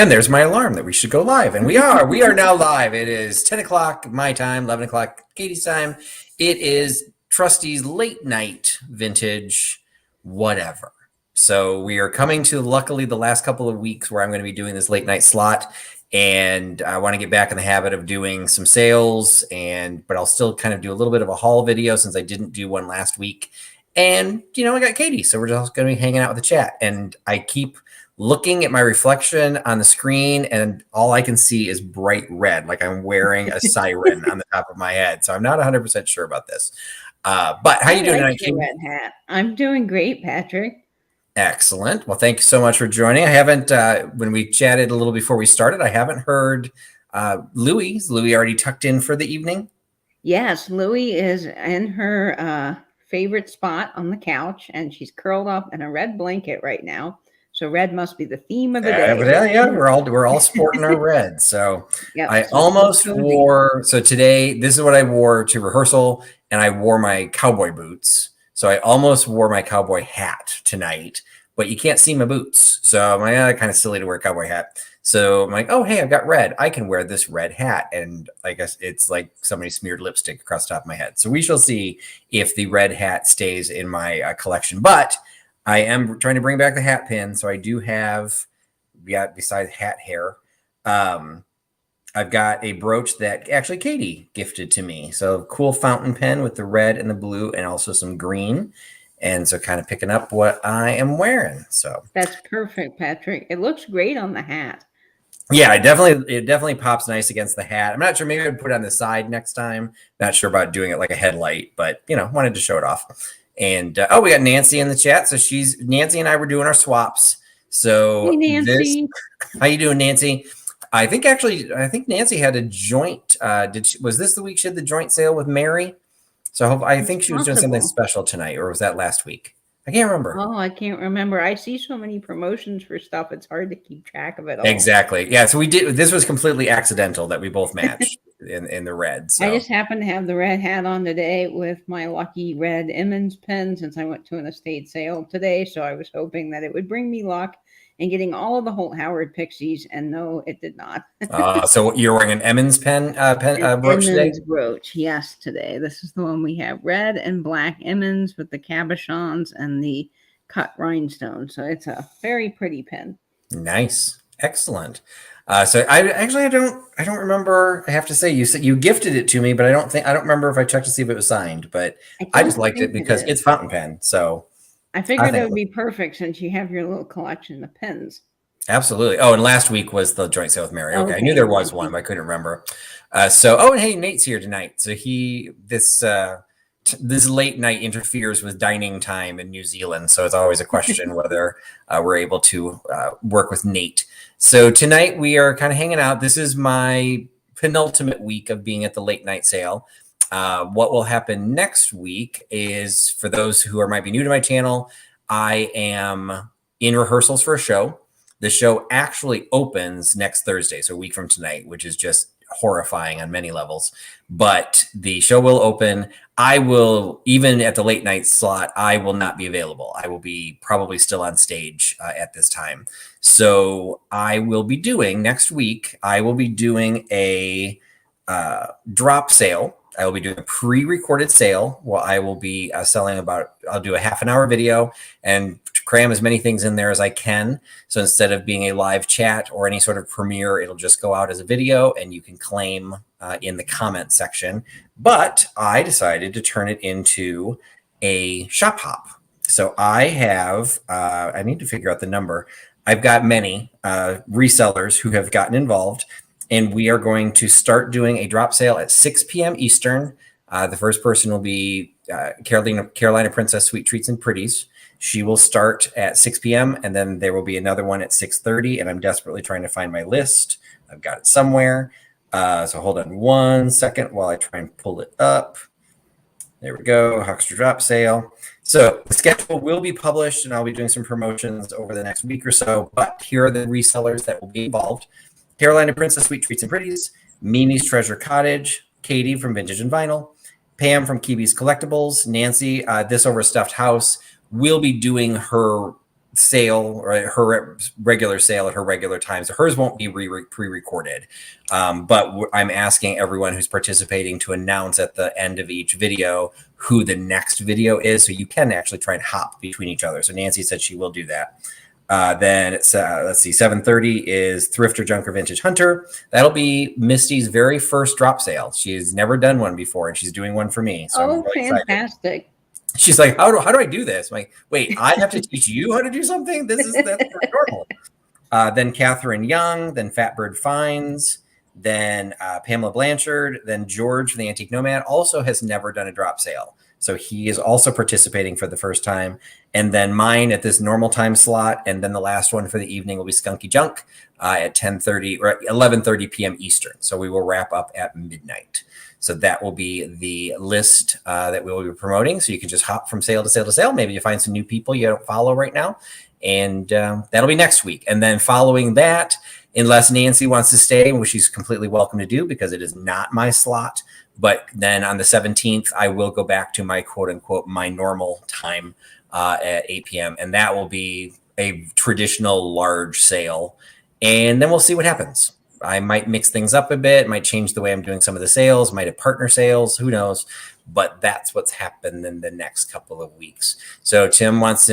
And there's my alarm that we should go live. And we are now live. It is 10 o'clock my time, 11 o'clock Katie's time. It is Trusty's late night vintage whatever. So we are coming to, luckily, the last couple of weeks where I'm going to be doing this late night slot. And I want to get back in the habit of doing some sales, but I'll still kind of do a little bit of a haul video since I didn't do one last week. And, I got Katie, so we're just going to be hanging out with the chat. And I keep looking at my reflection on the screen, and all I can see is bright red, like I'm wearing a siren on the top of my head. So I'm not 100% sure about this. But how you doing tonight, Katie? Red hat. I'm doing great, Patrick. Excellent. Well, thank you so much for joining. I haven't, when we chatted a little before we started, I haven't heard Louie. Is Louie already tucked in for the evening? Yes, Louie is in her favorite spot on the couch, and she's curled up in a red blanket right now. So red must be the theme of the day. Yeah, we're all sporting our red. So yep, I almost wore. So today, this is what I wore to rehearsal, and I wore my cowboy boots. So I almost wore my cowboy hat tonight, but you can't see my boots. So I'm like, kind of silly to wear a cowboy hat. So I'm like, oh, hey, I've got red. I can wear this red hat. And I guess it's like somebody smeared lipstick across the top of my head. So we shall see if the red hat stays in my collection. But I am trying to bring back the hat pin. So I do have, besides hat hair, I've got a brooch that actually Katie gifted to me. So cool fountain pen with the red and the blue and also some green. And so kind of picking up what I am wearing. So that's perfect, Patrick. It looks great on the hat. Yeah, it definitely pops nice against the hat. I'm not sure. Maybe I'd put it on the side next time. Not sure about doing it like a headlight, but wanted to show it off. And we got Nancy in the chat. So Nancy and I were doing our swaps. So hey, Nancy. How you doing, Nancy? I think Nancy had a joint. Was this the week she had the joint sale with Mary? So I think she was doing something special tonight, or was that last week? I can't remember. Oh, I can't remember. I see so many promotions for stuff. It's hard to keep track of it all. Exactly. Yeah. So we did. This was completely accidental that we both matched in the red. So. I just happened to have the red hat on today with my lucky red Emmons pen since I went to an estate sale today. So I was hoping that it would bring me luck in getting all of the Holt Howard pixies, and no, it did not. So you're wearing an Emmons brooch today? Emmons brooch, yes, today. This is the one we have, red and black Emmons with the cabochons and the cut rhinestone. So it's a very pretty pen. Nice, excellent. So I don't remember. I have to say, you said you gifted it to me, but I don't remember if I checked to see if it was signed. But I just liked it because it's fountain pen. So. I figured it would be perfect since you have your little collection of pens. Absolutely. Oh, and last week was the joint sale with Mary. Okay. I knew there was one, but I couldn't remember. And hey, Nate's here tonight. So this late night interferes with dining time in New Zealand. So it's always a question whether we're able to work with Nate. So tonight we are kind of hanging out. This is my penultimate week of being at the late night sale. What will happen next week is, for those who might be new to my channel, I am in rehearsals for a show. The show actually opens next Thursday, so a week from tonight, which is just horrifying on many levels. But the show will open. I will, even at the late night slot, I will not be available. I will be probably still on stage at this time. So I will be doing, next week, I will be doing a drop sale. I will be doing a pre-recorded sale. Well, I will be I'll do a half an hour video and cram as many things in there as I can. So instead of being a live chat or any sort of premiere, it'll just go out as a video and you can claim in the comment section. But I decided to turn it into a shop hop. So I have, I need to figure out the number. I've got many resellers who have gotten involved. And we are going to start doing a drop sale at 6 p.m. Eastern. The first person will be Carolina Princess Sweet Treats and Pretties. She will start at 6 p.m. and then there will be another one at 6:30. And I'm desperately trying to find my list. I've got it somewhere. So hold on one second while I try and pull it up. There we go. Huckster drop sale. So the schedule will be published and I'll be doing some promotions over the next week or so. But here are the resellers that will be involved. Carolina Princess Sweet Treats and Pretties, Mimi's Treasure Cottage, Katie from Vintage and Vinyl, Pam from Kiwi's Collectibles, Nancy, This Overstuffed House, will be doing her sale, or her regular sale at her regular time. So hers won't be pre-recorded. But I'm asking everyone who's participating to announce at the end of each video who the next video is. So you can actually try and hop between each other. So Nancy said she will do that. Then it's, let's see, 7:30 is Thrifter, Junker, Vintage Hunter. That'll be Misty's very first drop sale. She's never done one before, and she's doing one for me. So I'm really fantastic. Excited. She's like, how do I do this? I'm like, wait, I have to teach you how to do something? That's normal. Then Catherine Young, then Fatbird Finds, then Pamela Blanchard, then George from the Antique Nomad also has never done a drop sale. So he is also participating for the first time. And then mine at this normal time slot. And then the last one for the evening will be Skunky Junk at 10:30 or 11:30 p.m. Eastern. So we will wrap up at midnight. So that will be the list that we will be promoting. So you can just hop from sale to sale to sale. Maybe you find some new people you don't follow right now. And that'll be next week. And then following that, unless Nancy wants to stay, which she's completely welcome to do because it is not my slot. But then on the 17th, I will go back to my quote unquote, my normal time at 8 p.m. And that will be a traditional large sale. And then we'll see what happens. I might mix things up a bit, might change the way I'm doing some of the sales, might have partner sales, who knows? But that's what's happened in the next couple of weeks. So everyone wants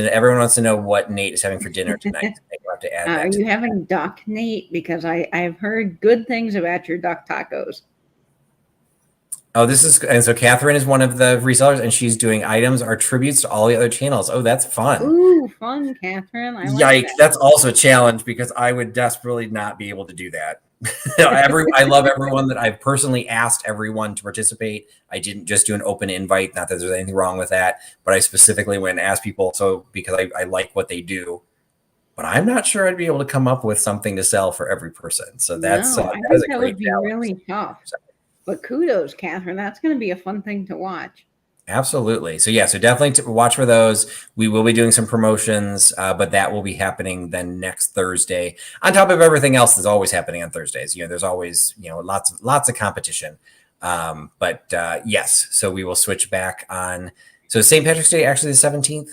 to know what Nate is having for dinner tonight. I have to add that. Are you having duck, Nate? Because I've heard good things about your duck tacos. Oh, and so Catherine is one of the resellers, and she's doing items are tributes to all the other channels. Oh, that's fun. Ooh, fun, Catherine. Yikes, that's also a challenge because I would desperately not be able to do that. I love everyone that I've personally asked everyone to participate. I didn't just do an open invite, not that there's anything wrong with that, but I specifically went and asked people because I like what they do. But I'm not sure I'd be able to come up with something to sell for every person. So I think that would be really tough. But kudos, Catherine. That's going to be a fun thing to watch. Absolutely. So so definitely watch for those. We will be doing some promotions, but that will be happening then next Thursday. On top of everything else that's always happening on Thursdays. There's always lots of competition. Yes, so we will switch back on. So St. Patrick's Day actually the 17th.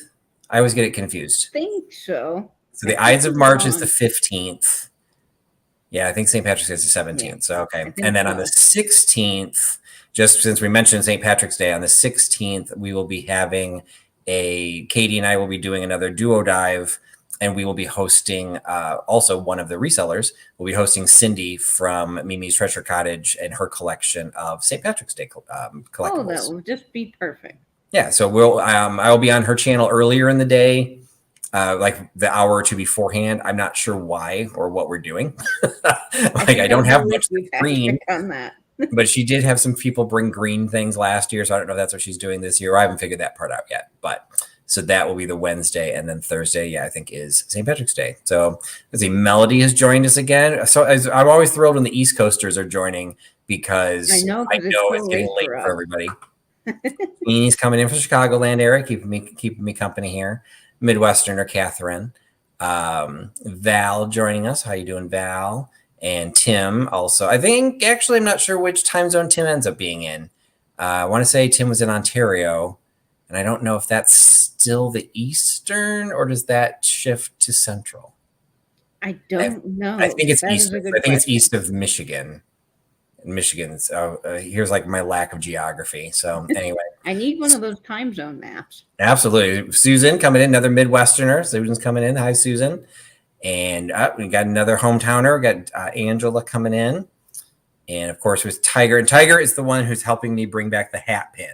I always get it confused. I think so. So the Ides of March is the 15th. Yeah, I think St. Patrick's Day is the 17th. Yeah, so okay, and then on the 16th. Just since we mentioned St. Patrick's Day, on the 16th, we will be having Katie and I will be doing another duo dive, and we will be hosting also one of the resellers. We'll be hosting Cindy from Mimi's Treasure Cottage and her collection of St. Patrick's Day collectibles. Oh, that will just be perfect. Yeah, so I'll be on her channel earlier in the day, like the hour or two beforehand. I'm not sure why or what we're doing. I don't have much green on that. But she did have some people bring green things last year, so I don't know if that's what she's doing this year. I haven't figured that part out yet. But so that will be the Wednesday, and then Thursday, I think is St. Patrick's Day. So let's see, Melody has joined us again. So I'm always thrilled when the East Coasters are joining because I know it's getting late for everybody. He's coming in from Chicagoland area, keeping me company here. Midwesterner Catherine, Val joining us. How you doing, Val? And Tim also. I think, actually, I'm not sure which time zone Tim ends up being in. I want to say Tim was in Ontario, and I don't know if that's still the Eastern or does that shift to Central? I don't know. I think it's east. I think it's east of Michigan. Michigan's here's like my lack of geography. So anyway, I need one of those time zone maps. Absolutely. Susan coming in, another Midwesterner. Susan's coming in. Hi, Susan. And we got another hometowner. We got Angela coming in. And of course, with Tiger. And Tiger is the one who's helping me bring back the hat pin.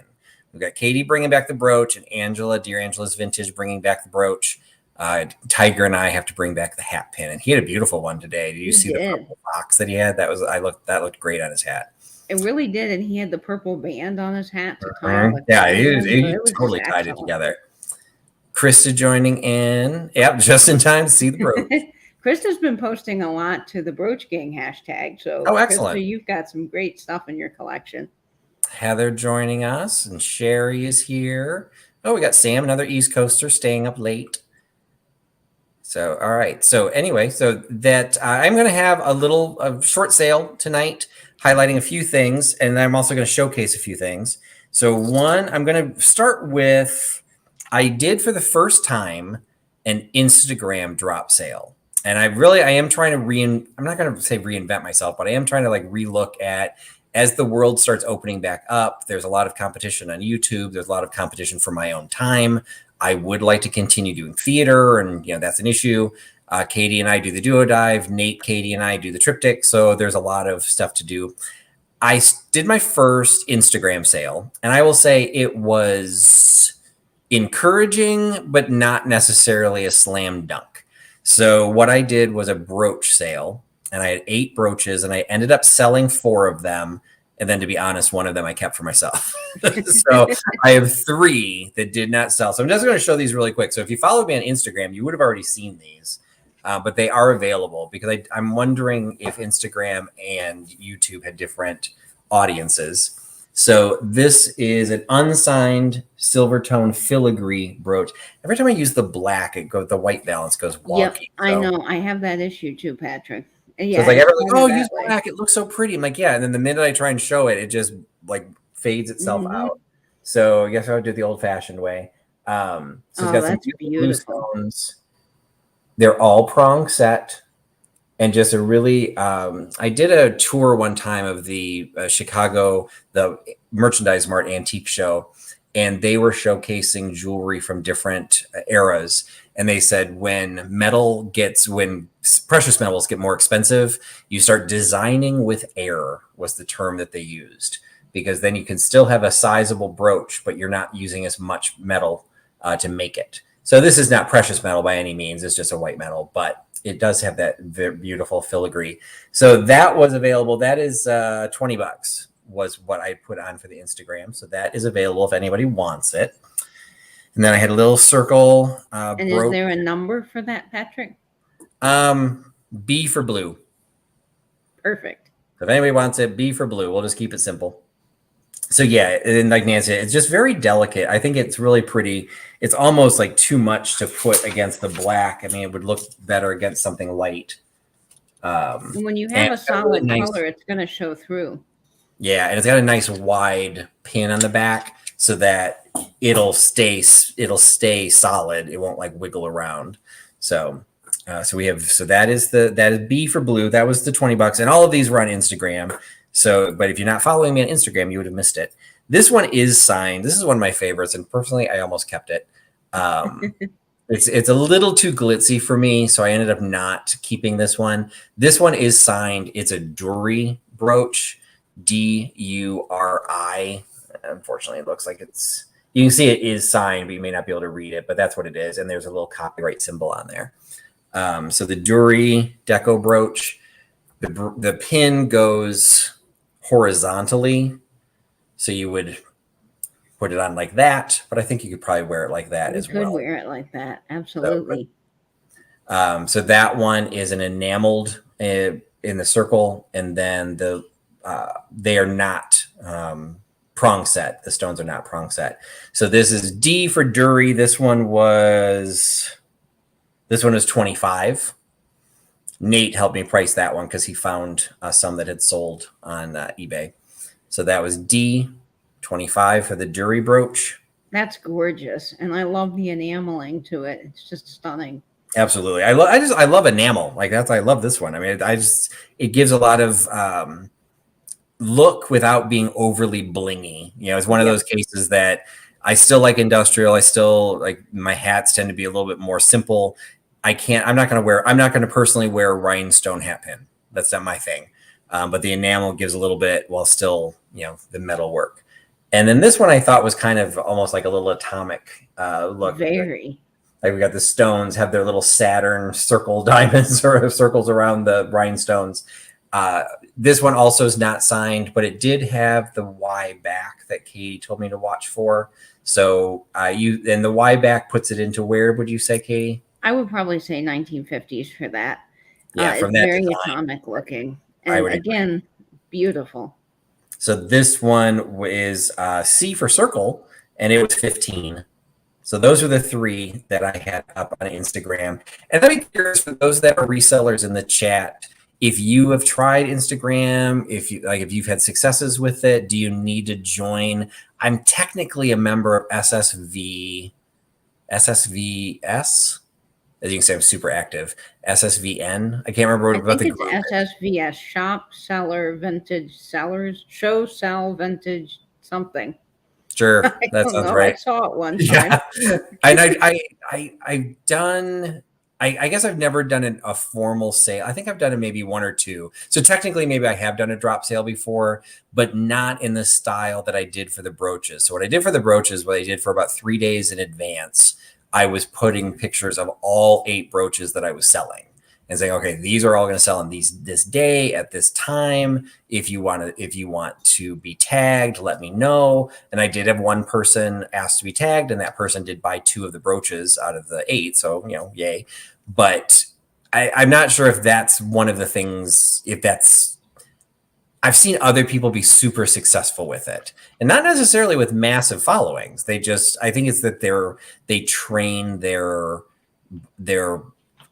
We've got Katie bringing back the brooch, and Angela, Dear Angela's Vintage, bringing back the brooch. Tiger and I have to bring back the hat pin. And he had a beautiful one today. Did you see the purple box that he had? That looked great on his hat. It really did. And he had the purple band on his hat to tie it. Yeah, he totally tied it together. Krista joining in. Yep, just in time to see the brooch. Krista's been posting a lot to the Brooch Gang hashtag. So, excellent. Krista, you've got some great stuff in your collection. Heather joining us, and Sherry is here. Oh, we got Sam, another East Coaster, staying up late. So, all right. So anyway, so that I'm going to have a short sale tonight, highlighting a few things, and I'm also going to showcase a few things. So one, I'm going to start with, I did for the first time an Instagram drop sale. And I am trying to I'm not going to say reinvent myself, but I am trying to like relook at, as the world starts opening back up, there's a lot of competition on YouTube. There's a lot of competition for my own time. I would like to continue doing theater, and that's an issue. Katie and I do the duo dive. Nate, Katie, and I do the triptych. So there's a lot of stuff to do. I did my first Instagram sale, and I will say it was encouraging, but not necessarily a slam dunk. So what I did was a brooch sale, and I had 8 brooches, and I ended up selling 4 of them. And then, to be honest, one of them I kept for myself. So I have 3 that did not sell. So I'm just going to show these really quick. So if you followed me on Instagram, you would have already seen these, but they are available because I'm wondering if Instagram and YouTube had different audiences. So this is an unsigned silver tone filigree brooch. Every time I use the black, the white balance goes wonky. Yep, I know. I have that issue too, Patrick. Yeah, so it's like everyone's like, oh, use black. It looks so pretty. I'm like, yeah. And then the minute I try and show it, it just like fades itself out. So I guess I would do it the old fashioned way. So it's got some beautiful stones. They're all prong set. And just a really, I did a tour one time of the Chicago, the Merchandise Mart Antique Show, and they were showcasing jewelry from different eras. And they said when precious metals get more expensive, you start designing with air, was the term that they used, because then you can still have a sizable brooch, but you're not using as much metal to make it. So this is not precious metal by any means. It's just a white metal, but it does have that very beautiful filigree. So that was available. That is $20 was what I put on for the Instagram. So that is available if anybody wants it. And then I had a little circle. And is there a number for that, Patrick? B for blue. Perfect. So if anybody wants it, B for blue. We'll just keep it simple. So yeah, and like Nancy, it's just very delicate. I think it's really pretty. It's almost like too much to put against the black. I mean, it would look better against something light. When you have a solid color, it's going to show through. Yeah, and it's got a nice wide pin on the back so that it'll stay solid. It won't like wiggle around. So that is B for blue. That was the $20, and all of these were on Instagram. So, but if you're not following me on Instagram, you would have missed it. This one is signed. This is one of my favorites, and personally, I almost kept it. It's a little too glitzy for me, so I ended up not keeping this one. This one is signed. It's a Duri brooch, D-U-R-I. Unfortunately, it looks like you can see it is signed, but you may not be able to read it, but that's what it is. And there's a little copyright symbol on there. So the Duri deco brooch, the pin goes horizontally. So you would put it on like that, but I think you could probably wear it like that as well. You could wear it like that. Absolutely. So that one is an enameled in the circle, and then they are not prong set. The stones are not prong set. So this is D for Duri. This one was $25. Nate helped me price that one because he found some that had sold on eBay. So that was D25 for the Duri brooch. That's gorgeous, and I love the enameling to it. It's just stunning. Absolutely, I love enamel. Like I love this one. I mean, it gives a lot of look without being overly blingy. It's one of those cases that I still like industrial. I still like my hats tend to be a little bit more simple. I'm not going to personally wear a rhinestone hat pin. That's not my thing. But the enamel gives a little bit while still, the metal work. And then this one I thought was kind of almost like a little atomic look. Very. Like we got the stones have their little Saturn circle diamonds or circles around the rhinestones. This one also is not signed, but it did have the Y back that Katie told me to watch for. So and the Y back puts it into where would you say, Katie? I would probably say 1950s for that. Yeah, from it's that very design, atomic looking, and again, beautiful. So this one is C for circle, and it was 15. So those are the 3 that I had up on Instagram. And I'd be curious for those that are resellers in the chat, if you have tried Instagram, if you've had successes with it, do you need to join? I'm technically a member of SSVS. As you can see, I'm super active. SSVN. I can't remember I what think the it's group is. SSVS, Shop Seller Vintage Sellers, Show Sell Vintage something. Sure, I that don't sounds know. I right. saw it one time. Yeah, and I've done. I guess I've never done a formal sale. I think I've done it maybe one or two. So technically, maybe I have done a drop sale before, but not in the style that I did for the brooches. So what I did for the brooches, what I did for about 3 days in advance, I was putting pictures of all 8 brooches that I was selling and saying, okay, these are all going to sell on this day at this time. If you want to be tagged, let me know. And I did have one person ask to be tagged, and that person did buy 2 of the brooches out of the 8. So, yay. But I'm not sure if that's one of the things, I've seen other people be super successful with it, and not necessarily with massive followings. I think it's that they train their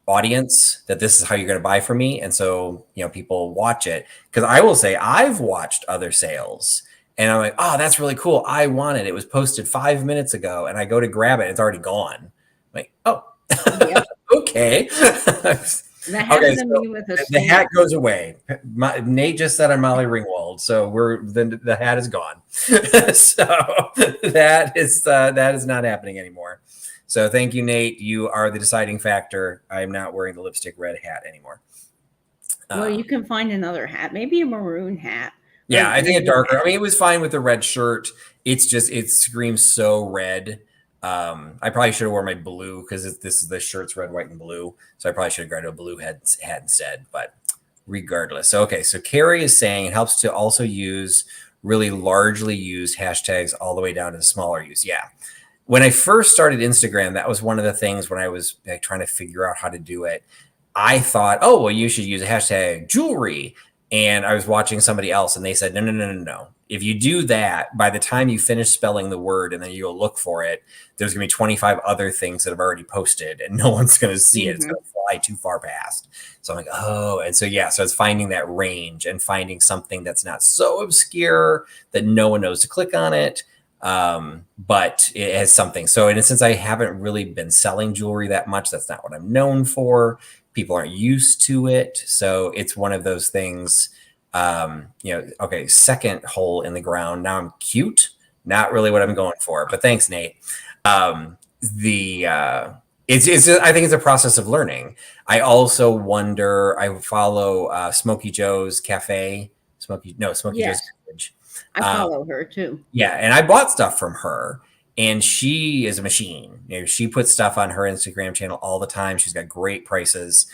audience that this is how you're going to buy from me. And so, people watch it, because I will say I've watched other sales and I'm like, oh, that's really cool. I want it. It was posted 5 minutes ago, and I go to grab it. It's already gone. I'm like, oh, Yep. okay. That happened to me with a The stamp. hat goes away. Nate just said I'm Molly Ringwald, so the hat is gone. So that is not happening anymore. So thank you, Nate. You are the deciding factor. I'm not wearing the lipstick red hat anymore. Well, you can find another hat, maybe a maroon hat. Yeah, I think a darker. I mean, it was fine with the red shirt. It's just, it screams so red. I probably should have worn my blue, because the shirt's red, white, and blue. So I probably should have grabbed a blue hat instead. But regardless, okay. So Carrie is saying it helps to also use really largely used hashtags all the way down to the smaller use. Yeah. When I first started Instagram, that was one of the things when I was trying to figure out how to do it. I thought, oh, well, you should use a hashtag jewelry. And I was watching somebody else, and they said, no. If you do that, by the time you finish spelling the word and then you'll look for it, there's going to be 25 other things that have already posted, and no one's going to see it. It's going to fly too far past. So I'm like, oh. And so, yeah, so it's finding that range and finding something that's not so obscure that no one knows to click on it. But it has something. So, and since I haven't really been selling jewelry that much, that's not what I'm known for. People aren't used to it. So it's one of those things, okay, second hole in the ground. Now I'm cute. Not really what I'm going for, but thanks, Nate. I think it's a process of learning. I also wonder, I follow Smokey Joe's Cafe, Smokey Joe's Cabbage. I follow her too. Yeah, and I bought stuff from her, and she is a machine. She puts stuff on her Instagram channel all the time. She's got great prices.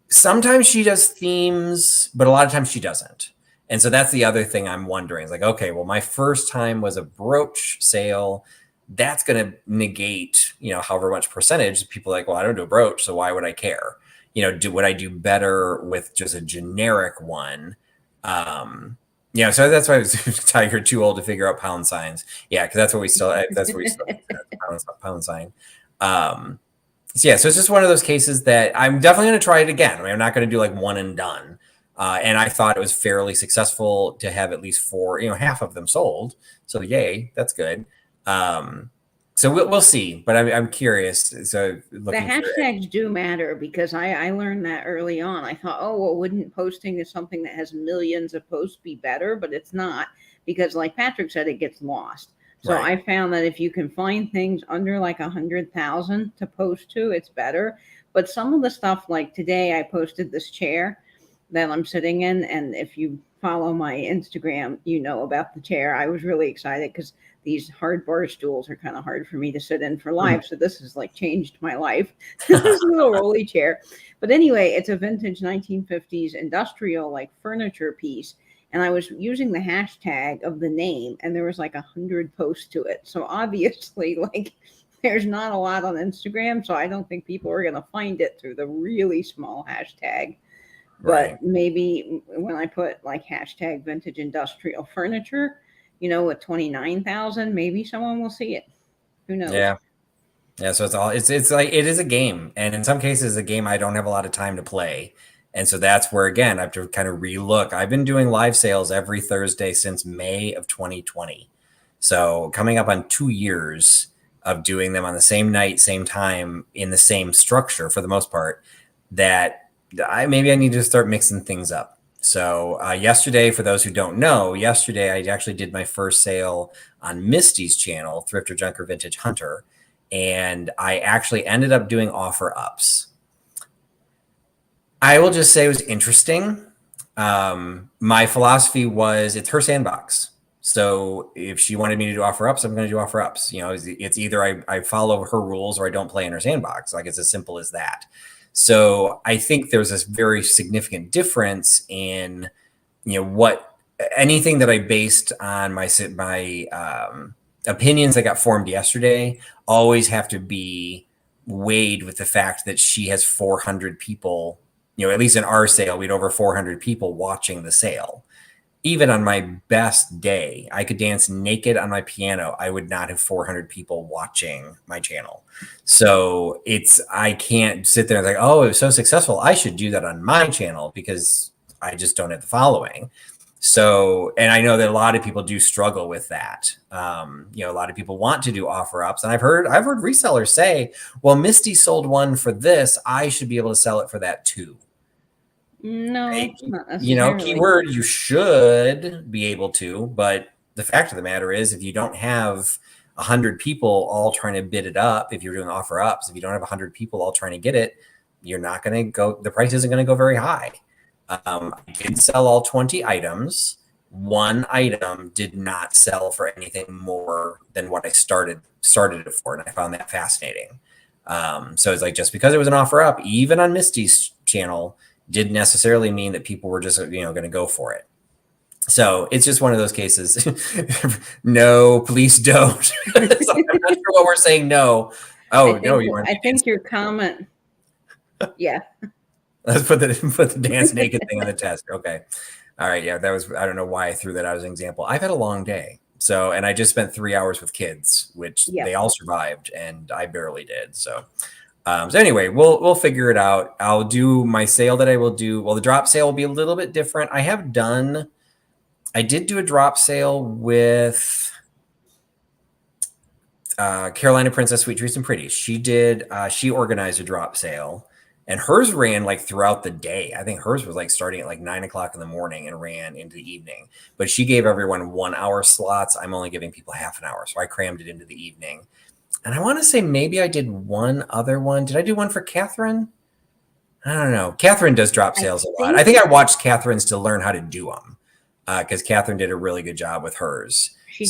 Sometimes she does themes, but a lot of times she doesn't. And so that's the other thing I'm wondering. It's like, okay, well, my first time was a brooch sale. That's going to negate, however much percentage. People are like, well, I don't do a brooch, so why would I care? Would I do better with just a generic one? So that's why I was Tiger too old to figure out pound signs. Yeah, because that's what we still pound sign. So it's just one of those cases that I'm definitely going to try it again. I mean, I'm not going to do like one and done. And I thought it was fairly successful to have at least 4, half of them sold. So yay, that's good. So we'll see, but I'm curious. So the hashtags do matter, because I learned that early on. I thought, oh, well, wouldn't posting to something that has millions of posts be better? But it's not, because like Patrick said, it gets lost. So right. I found that if you can find things under like 100,000 to post to, it's better. But some of the stuff, like today, I posted this chair that I'm sitting in, and if you follow my Instagram, about the chair. I was really excited because these hard bar stools are kind of hard for me to sit in for live. So this has like changed my life. This little rolly chair. But anyway, it's a vintage 1950s industrial like furniture piece. And I was using the hashtag of the name, and there was like 100 posts to it. So obviously, like, there's not a lot on Instagram. So I don't think people are going to find it through the really small hashtag. But right. Maybe when I put like hashtag vintage industrial furniture, with 29,000, maybe someone will see it. Who knows? Yeah. So it's like, it is a game. And in some cases, a game I don't have a lot of time to play. And so that's where, again, I have to kind of relook. I've been doing live sales every Thursday since May of 2020. So coming up on 2 years of doing them on the same night, same time, in the same structure for the most part, that maybe I need to start mixing things up. So yesterday, for those who don't know, yesterday I actually did my first sale on Misty's channel, Thrifter Junker Vintage Hunter, and I actually ended up doing offer ups. I will just say it was interesting. My philosophy was it's her sandbox. So if she wanted me to do offer ups, I'm going to do offer ups. You know, it's either I follow her rules or I don't play in her sandbox. Like, it's as simple as that. So I think there's this very significant difference in, you know, anything that I based on my opinions that got formed yesterday always have to be weighed with the fact that she has 400 people. You know, at least in our sale, we had over 400 people watching the sale. Even on my best day, I could dance naked on my piano. I would not have 400 people watching my channel. So I can't sit there and like, oh, it was so successful, I should do that on my channel, because I just don't have the following. So, and I know that a lot of people do struggle with that. You know, a lot of people want to do offer ups, and I've heard resellers say, well, Misty sold one for this, I should be able to sell it for that too. No, not necessarily. You know, keyword, you should be able to, but the fact of the matter is, if you don't have 100 people all trying to bid it up, if you're doing offer ups, if you don't have 100 people all trying to get it, you're not going to go, the price isn't going to go very high. I did sell all 20 items. One item did not sell for anything more than what I started it for, and I found that fascinating. So it's like, just because it was an offer up, even on Misty's channel, didn't necessarily mean that people were just, you know, going to go for it. So it's just one of those cases. No, please don't. So I'm not sure what we're saying. No. Oh, no, you weren't. I think your comment. Yeah. Let's put the dance naked thing on the test. Okay. All right. Yeah, that was, I don't know why I threw that out as an example. I've had a long day. So, and I just spent 3 hours with kids, which they all survived, and I barely did. So anyway, we'll figure it out. I'll do my sale that I will do. Well, the drop sale will be a little bit different. I did do a drop sale with Carolina Princess Sweet Treats and Pretties. She organized a drop sale, and hers ran like throughout the day. I think hers was like starting at like 9 o'clock in the morning and ran into the evening, but she gave everyone 1 hour slots. I'm only giving people half an hour. So I crammed it into the evening. And I want to say maybe I did one other one. Did I do one for Catherine? I don't know. Catherine does drop sales a lot. I think I watched Catherine's to learn how to do them, because Catherine did a really good job with hers. I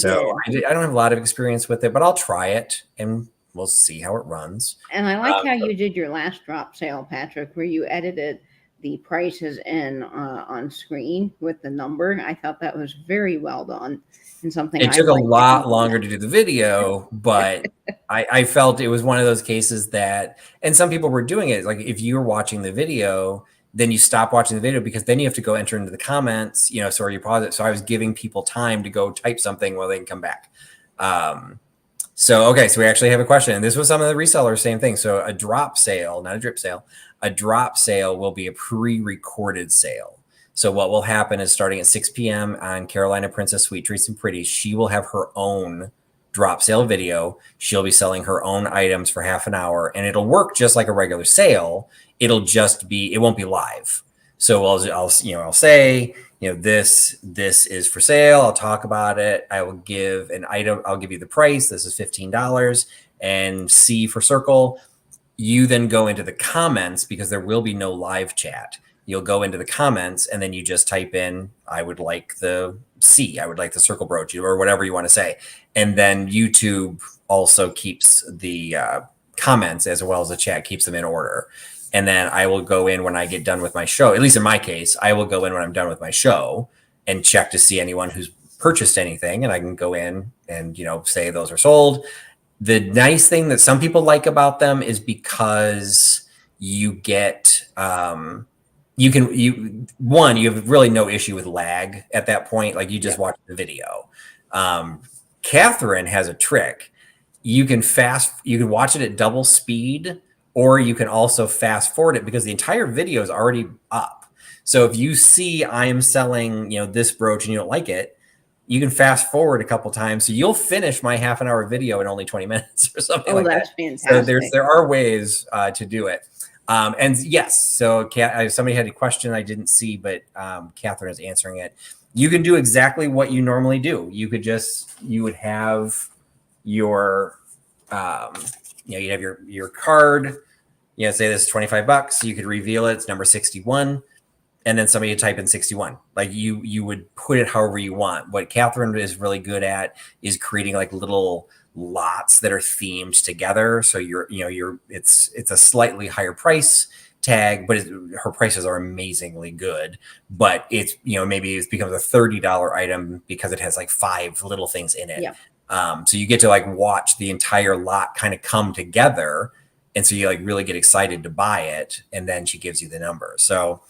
don't have a lot of experience with it, but I'll try it and we'll see how it runs. And I like how you did your last drop sale, Patrick, where you edited the prices in on screen with the number. I thought that was very well done. And something it took a lot longer to do the video, but I felt it was one of those cases that, and some people were doing it, like if you were watching the video, then you stop watching the video because then you have to go enter into the comments, you know, so you pause it. So I was giving people time to go type something while they can come back. So we actually have a question, and this was some of the resellers, same thing. So a drop sale, not a drip sale, a drop sale will be a pre-recorded sale. So what will happen is, starting at 6 p.m. on Carolina Princess Sweet Treats and Pretties, she will have her own drop sale video. She'll be selling her own items for half an hour, and it'll work just like a regular sale. It'll just be, it won't be live. So I'll say, you know, this is for sale. I'll talk about it. I will give an item. I'll give you the price. This is $15, and C for circle. You then go into the comments, because there will be no live chat. You'll go into the comments, and then you just type in, I would like the C, I would like the circle brooch, or whatever you want to say. And then YouTube also keeps the comments as well as the chat, keeps them in order. And then I will go in when I get done with my show. At least in my case, I will go in when I'm done with my show and check to see anyone who's purchased anything. And I can go in and, you know, say those are sold. The nice thing that some people like about them is because you get, you have really no issue with lag at that point. Like, you just watch the video. Catherine has a trick. You can watch it at double speed, or you can also fast forward it, because the entire video is already up. So if you see I am selling, you know, this brooch and you don't like it, you can fast forward a couple times. So you'll finish my half-an-hour video in only 20 minutes or something like that. Oh, that's fantastic. So there are ways to do it. And yes, so somebody had a question I didn't see, but Catherine is answering it. You can do exactly what you normally do. You would have your, you'd have your card, say this is $25. You could reveal it. It's number 61. And then somebody would type in 61. Like you would put it however you want. What Catherine is really good at is creating like little lots that are themed together. So it's a slightly higher price tag, but her prices are amazingly good. But it's, maybe it becomes a $30 item because it has like 5 little things in it. Yeah. So you get to like watch the entire lot kind of come together. And so you like really get excited to buy it. And then she gives you the number. So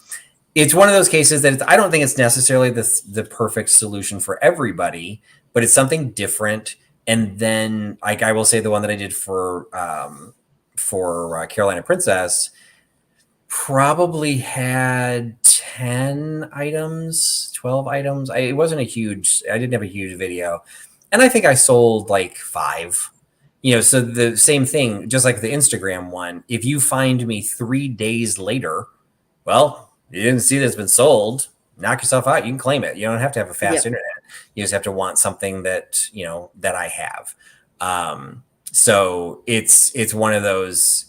it's one of those cases that I don't think it's necessarily the perfect solution for everybody, but it's something different. And then I will say the one that I did for Carolina Princess probably had 10 items, 12 items. I didn't have a huge video. And I think I sold like 5. So the same thing, just like the Instagram one, if you find me 3 days later, well, you didn't see that it's been sold, knock yourself out. You can claim it. You don't have to have a fast internet. You just have to want something that, that I have. So it's one of those,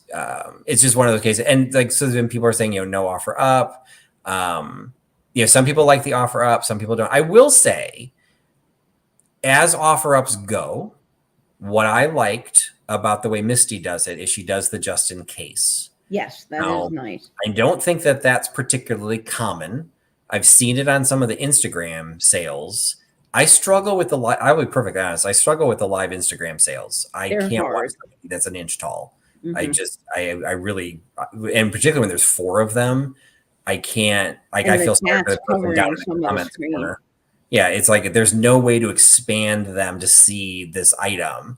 it's just one of those cases. And like, so then people are saying, no offer up. Some people like the offer up, some people don't. I will say, as offer ups go, what I liked about the way Misty does it is she does the just in case. Yes, that is nice. I don't think that that's particularly common. I've seen it on some of the Instagram sales. I struggle with I'll be perfectly honest. I struggle with the live Instagram sales. They're can't hard. Watch something that's an inch tall. Mm-hmm. I really, and particularly when there's 4 of them, I can't, like, I feel sorry for the person down in the comments corner. Yeah, it's like there's no way to expand them to see this item.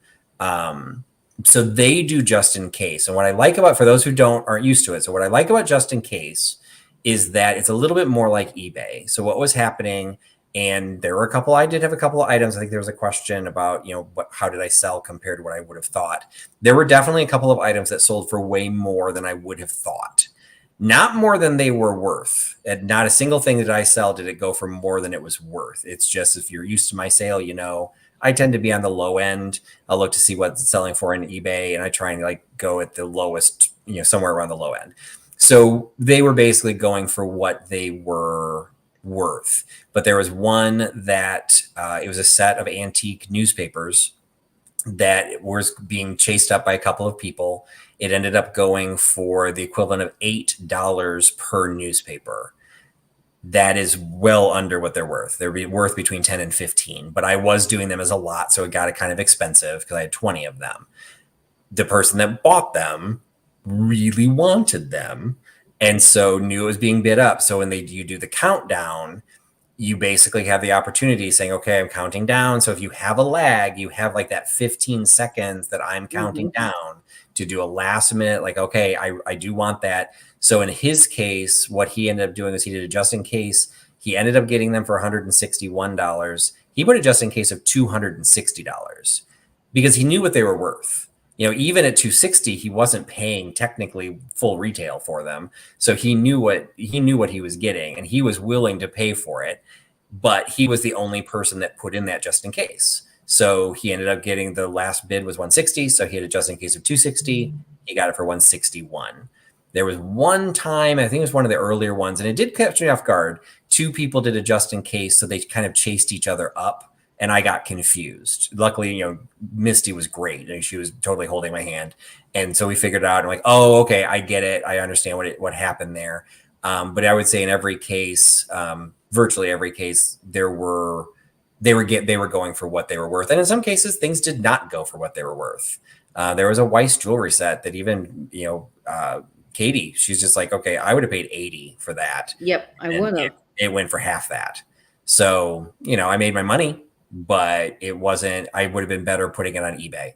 So they do just in case. And what I like about, for those who aren't used to it, so what I like about just in case is that it's a little bit more like eBay. So what was happening, and I did have a couple of items. I think there was a question about, how did I sell compared to what I would have thought? There were definitely a couple of items that sold for way more than I would have thought. Not more than they were worth. And not a single thing that I sell did it go for more than it was worth. It's just, if you're used to my sale, I tend to be on the low end. I'll look to see what it's selling for in eBay, and I try and like go at the lowest, somewhere around the low end. So they were basically going for what they were worth. But there was one that it was a set of antique newspapers that was being chased up by a couple of people. It ended up going for the equivalent of $8 per newspaper. That is well under what they're worth. They're worth between 10 and 15, but I was doing them as a lot. So it got kind of expensive because I had 20 of them. The person that bought them really wanted them, and so knew it was being bid up. So when you do the countdown, you basically have the opportunity saying, okay, I'm counting down. So if you have a lag, you have like that 15 seconds that I'm counting down to do a last minute, like, okay, I do want that. So in his case, what he ended up doing is he did a just in case. He ended up getting them for $161. He put a just in case of $260 because he knew what they were worth. Even at $260, he wasn't paying technically full retail for them. So he knew what he was getting, and he was willing to pay for it. But he was the only person that put in that just in case. So he ended up getting, the last bid was $160. So he had a just in case of $260. He got it for $161. There was one time, I think it was one of the earlier ones, and it did catch me off guard. 2 people did a just in case, so they kind of chased each other up, and I got confused. Luckily, Misty was great, and she was totally holding my hand, and so we figured it out. I'm like, oh, okay, I get it. I understand what happened there. But I would say in every case, virtually every case, they were going for what they were worth, and in some cases, things did not go for what they were worth. There was a Weiss jewelry set that even Katie, she's just like, okay, I would have paid $80 for that. Yep, I would have. It went for half that. So, I made my money, but it wasn't, I would have been better putting it on eBay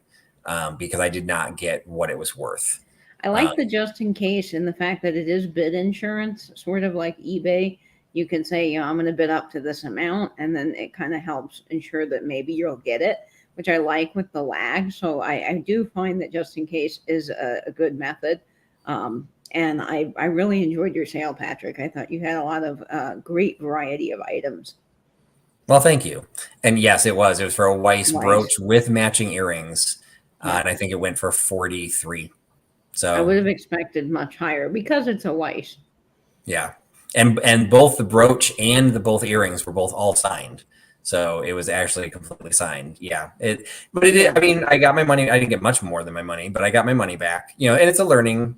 because I did not get what it was worth. I like the just in case and the fact that it is bid insurance, sort of like eBay. you can say, I'm going to bid up to this amount, and then it kind of helps ensure that maybe you'll get it, which I like with the lag. So I do find that just in case is a good method. And I really enjoyed your sale, Patrick. I thought you had a lot of great variety of items. Well, thank you. And yes, it was for a Weiss brooch with matching earrings. Yeah. And I think it went for 43. So I would have expected much higher because it's a Weiss. Yeah. And both the brooch and both earrings were both all signed. So it was actually completely signed. Yeah. I mean, I got my money. I didn't get much more than my money, but I got my money back, and it's a learning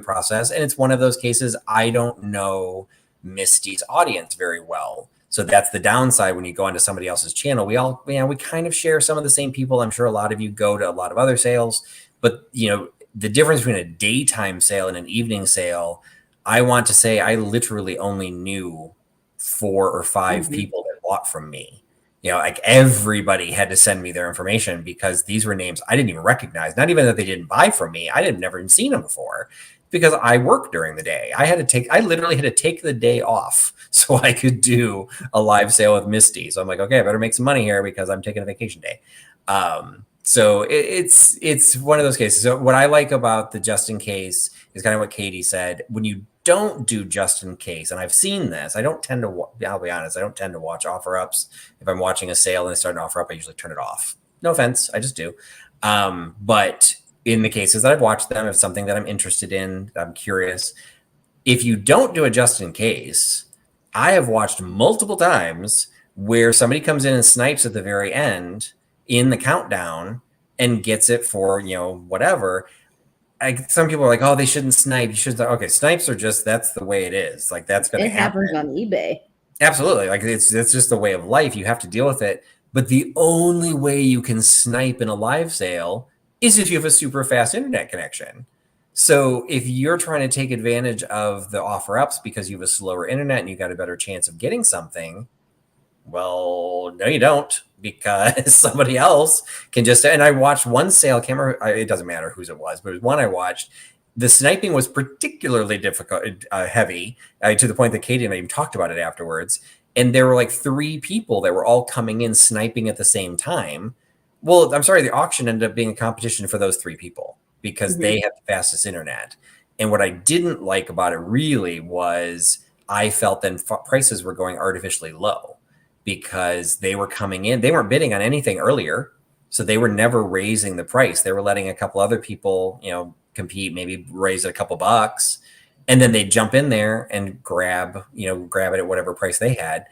process. And it's one of those cases. I don't know Misty's audience very well. So that's the downside when you go onto somebody else's channel. We kind of share some of the same people. I'm sure a lot of you go to a lot of other sales, but the difference between a daytime sale and an evening sale, I want to say I literally only knew 4 or 5 people that bought from me. Like everybody had to send me their information because these were names I didn't even recognize. Not even that they didn't buy from me. I had never even seen them before because I work during the day. I literally had to take the day off so I could do a live sale with Misty. So I'm like, okay, I better make some money here because I'm taking a vacation day. So it's one of those cases. So what I like about the just in case is kind of what Katie said. When you don't do just in case, and I've seen this, I'll be honest, I don't tend to watch offer ups. If I'm watching a sale and they start an offer up, I usually turn it off. No offense, I just do. But in the cases that I've watched them, if something that I'm interested in, I'm curious. If you don't do a just in case, I have watched multiple times where somebody comes in and snipes at the very end in the countdown and gets it for, whatever. Some people are like, oh, they shouldn't snipe. You should. Okay, snipes are that's the way it is. Like that's going to happen. It happens on eBay. Absolutely. Like it's just the way of life. You have to deal with it. But the only way you can snipe in a live sale is if you have a super fast internet connection. So if you're trying to take advantage of the offer ups because you have a slower internet and you got a better chance of getting something, well, no, you don't, because somebody else can just. And I watched one sale, can't remember, it doesn't matter whose it was, but it was one I watched. The sniping was particularly difficult, heavy, to the point that Katie and I even talked about it afterwards. And there were like 3 people that were all coming in sniping at the same time. Well, I'm sorry, the auction ended up being a competition for those 3 people because they have the fastest internet. And what I didn't like about it really was I felt then prices were going artificially low because they were coming in. They weren't bidding on anything earlier. So they were never raising the price. They were letting a couple other people, compete, maybe raise it a couple bucks. And then they jump in there and grab it at whatever price they had.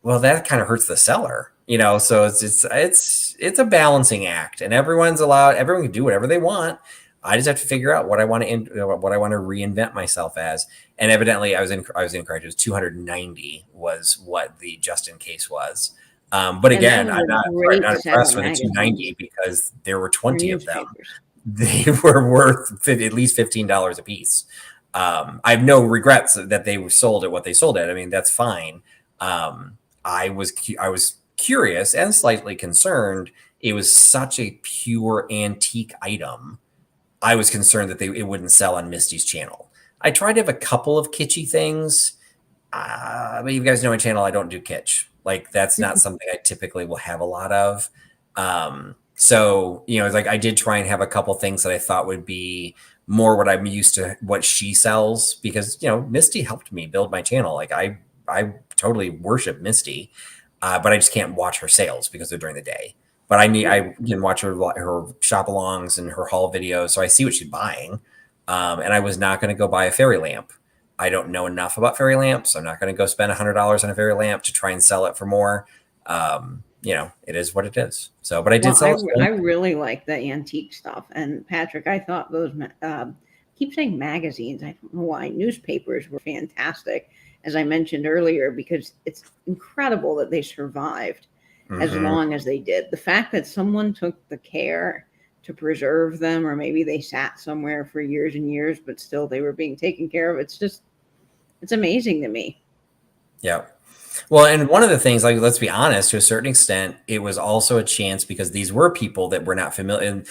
Well, that kind of hurts the seller, so it's a balancing act, and everyone can do whatever they want. I just have to figure out what I want to reinvent myself as. And evidently I was incorrect. It was 290 was what the just in case was. But again, I'm not impressed with the 290 because there were 20 of them. They were worth at least $15 a piece. I have no regrets that they were sold at what they sold at. I mean, that's fine. I was curious and slightly concerned. It was such a pure antique item. I was concerned that it wouldn't sell on Misty's channel. I tried to have a couple of kitschy things, but you guys know my channel. I don't do kitsch. Like that's not something I typically will have a lot of. So it's like I did try and have a couple things that I thought would be more what I'm used to, what she sells, because Misty helped me build my channel. Like I totally worship Misty, but I just can't watch her sales because they're during the day. But I can watch her shop alongs and her haul videos, so I see what she's buying. And I was not going to go buy a fairy lamp. I don't know enough about fairy lamps. I'm not going to go spend $100 on a fairy lamp to try and sell it for more. It is what it is. So, but I did sell. I really like the antique stuff. And Patrick, I thought those keep saying magazines. I don't know why. Newspapers were fantastic, as I mentioned earlier, because it's incredible that they survived as long as they did. The fact that someone took the care to preserve them, or maybe they sat somewhere for years and years, but still they were being taken care of. It's amazing to me. Yeah. Well, and one of the things, like, let's be honest, to a certain extent, it was also a chance because these were people that were not familiar. And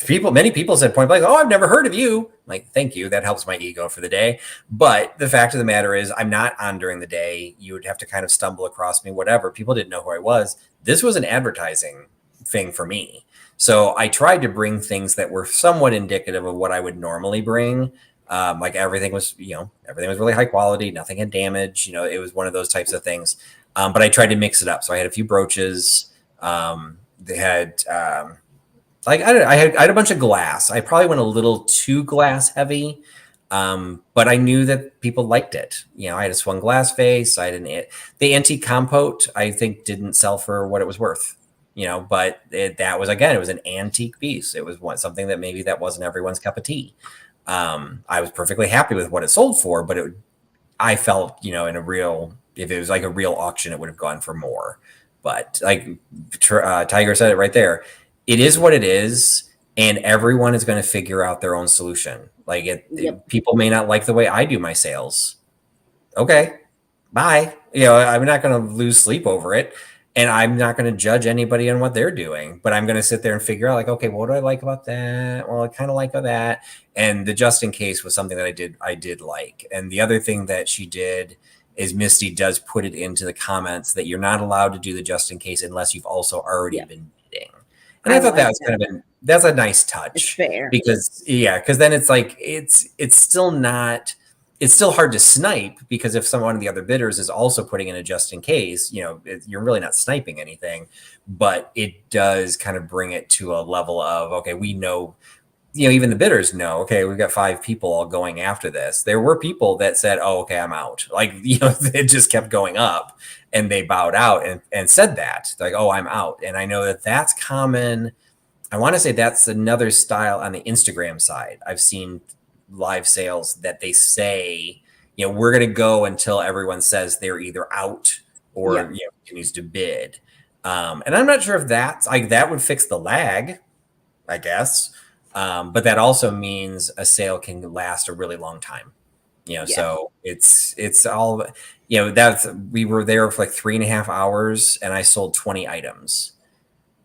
many people said point blank, "Oh, I've never heard of you." I'm like, thank you. That helps my ego for the day. But the fact of the matter is, I'm not on during the day. You would have to kind of stumble across me, whatever. People didn't know who I was. This was an advertising thing for me. So I tried to bring things that were somewhat indicative of what I would normally bring. Like everything was really high quality. Nothing had damage. It was one of those types of things. But I tried to mix it up. So I had a few brooches. They had, I had a bunch of glass. I probably went a little too glass heavy, but I knew that people liked it. I had a swung glass face. The antique compote, I think, didn't sell for what it was worth. But that was, again, it was an antique piece. It was something that maybe that wasn't everyone's cup of tea. I was perfectly happy with what it sold for, but I felt, if it was like a real auction, it would have gone for more. But like Tiger said it right there. It is what it is, and everyone is going to figure out their own solution. People may not like the way I do my sales. Okay, bye. I'm not going to lose sleep over it, and I'm not going to judge anybody on what they're doing. But I'm going to sit there and figure out, like, okay, what do I like about that? Well, I kind of like that. And the just in case was something that I did like. And the other thing that she did is Misty does put it into the comments that you're not allowed to do the just in case unless you've also already been bidding. And I thought that was that's a nice touch. It's fair. Because then it's like, it's still hard to snipe, because if one of the other bidders is also putting in a just in case, you're really not sniping anything, but it does kind of bring it to a level of, okay, we know, even the bidders know, okay, we've got 5 people all going after this. There were people that said, oh, okay, I'm out. Like, it just kept going up, and they bowed out and said that, like, oh, I'm out. And I know that that's common. I want to say that's another style on the Instagram side. I've seen live sales that they say, we're going to go until everyone says they're either out or continues to bid. And I'm not sure if that's like, that would fix the lag, I guess. But that also means a sale can last a really long time. So it's all, we were there for like 3.5 hours, and I sold 20 items.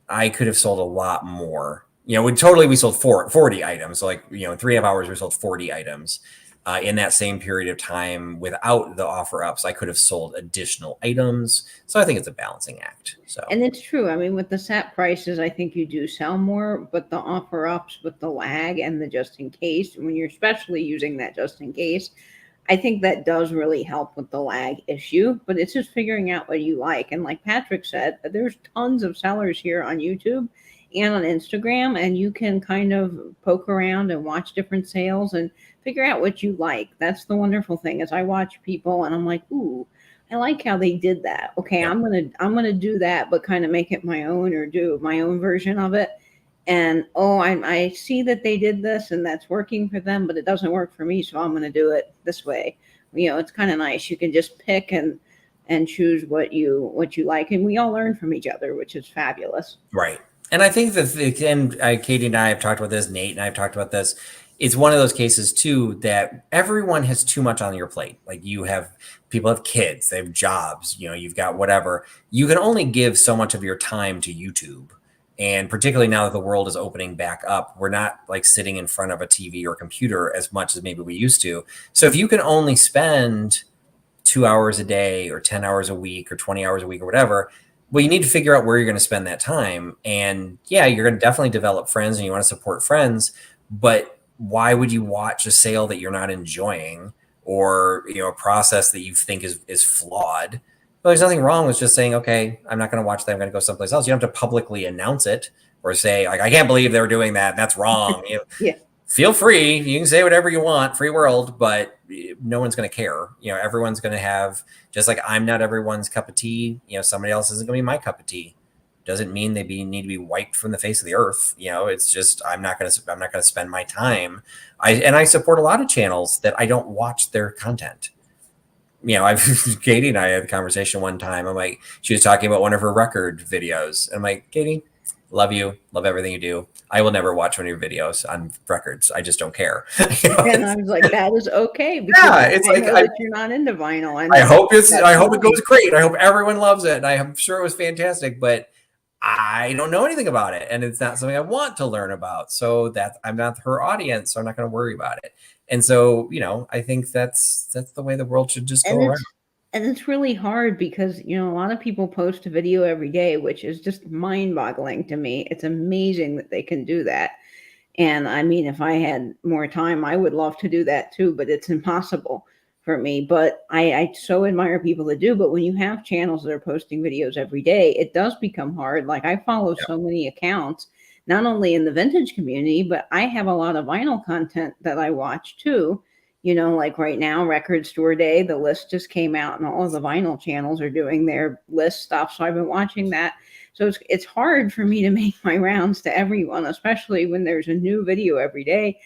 I could have sold a lot more. We sold 40 items. So, like, in 3.5 hours, we sold 40 items. In that same period of time, without the offer ups, I could have sold additional items. So I think it's a balancing act. So, and it's true. I mean, with the set prices, I think you do sell more, but the offer ups with the lag and the just in case, when you're especially using that just in case, I think that does really help with the lag issue. But it's just figuring out what you like. And like Patrick said, there's tons of sellers here on YouTube and on Instagram, and you can kind of poke around and watch different sales and figure out what you like. That's the wonderful thing, is I watch people and I'm like, ooh, I like how they did that. Okay, I'm gonna do that, but kind of make it my own, or do my own version of it. And I see that they did this and that's working for them, but it doesn't work for me, so I'm gonna do it this way. It's kind of nice. You can just pick and choose what you like, and we all learn from each other, which is fabulous. Right. And I think that, Katie and I have talked about this, Nate and I have talked about this. It's one of those cases too, that everyone has too much on your plate. Like, people have kids, they have jobs, you've got whatever. You can only give so much of your time to YouTube. And particularly now that the world is opening back up, we're not like sitting in front of a TV or computer as much as maybe we used to. So if you can only spend 2 hours a day or 10 hours a week or 20 hours a week or whatever, well, you need to figure out where you're going to spend that time. And you're going to definitely develop friends and you want to support friends, but why would you watch a sale that you're not enjoying, or, a process that you think is flawed? Well, there's nothing wrong with just saying, okay, I'm not going to watch that. I'm going to go someplace else. You don't have to publicly announce it or say, like, I can't believe they were doing that. That's wrong. Feel free. You can say whatever you want, free world, but no one's going to care. Everyone's going to have, just like I'm not everyone's cup of tea, somebody else isn't going to be my cup of tea. Doesn't mean they need to be wiped from the face of the earth. It's just, I'm not going to spend my time. I support a lot of channels that I don't watch their content. Katie and I had a conversation one time. I'm like, she was talking about one of her record videos. I'm like, Katie, love you, love everything you do. I will never watch one of your videos on records. I just don't care. And I was like, that is okay. Because it's I know that you're not into vinyl. I hope it goes great. I hope everyone loves it. And I'm sure it was fantastic, but I don't know anything about it, and it's not something I want to learn about. So that I'm not her audience, so I'm not going to worry about it. And so, I think that's the way the world should just go And around. it's really hard because, a lot of people post a video every day, which is just mind-boggling to me. It's amazing that they can do that. And I mean, if I had more time, I would love to do that too, but it's impossible for me. But I so admire people that do. But when you have channels that are posting videos every day, it does become hard. Like I follow so many accounts, not only in the vintage community, but I have a lot of vinyl content that I watch too. Like right now, Record Store Day, the list just came out, and all of the vinyl channels are doing their list stuff. So I've been watching that. So it's hard for me to make my rounds to everyone, especially when there's a new video every day.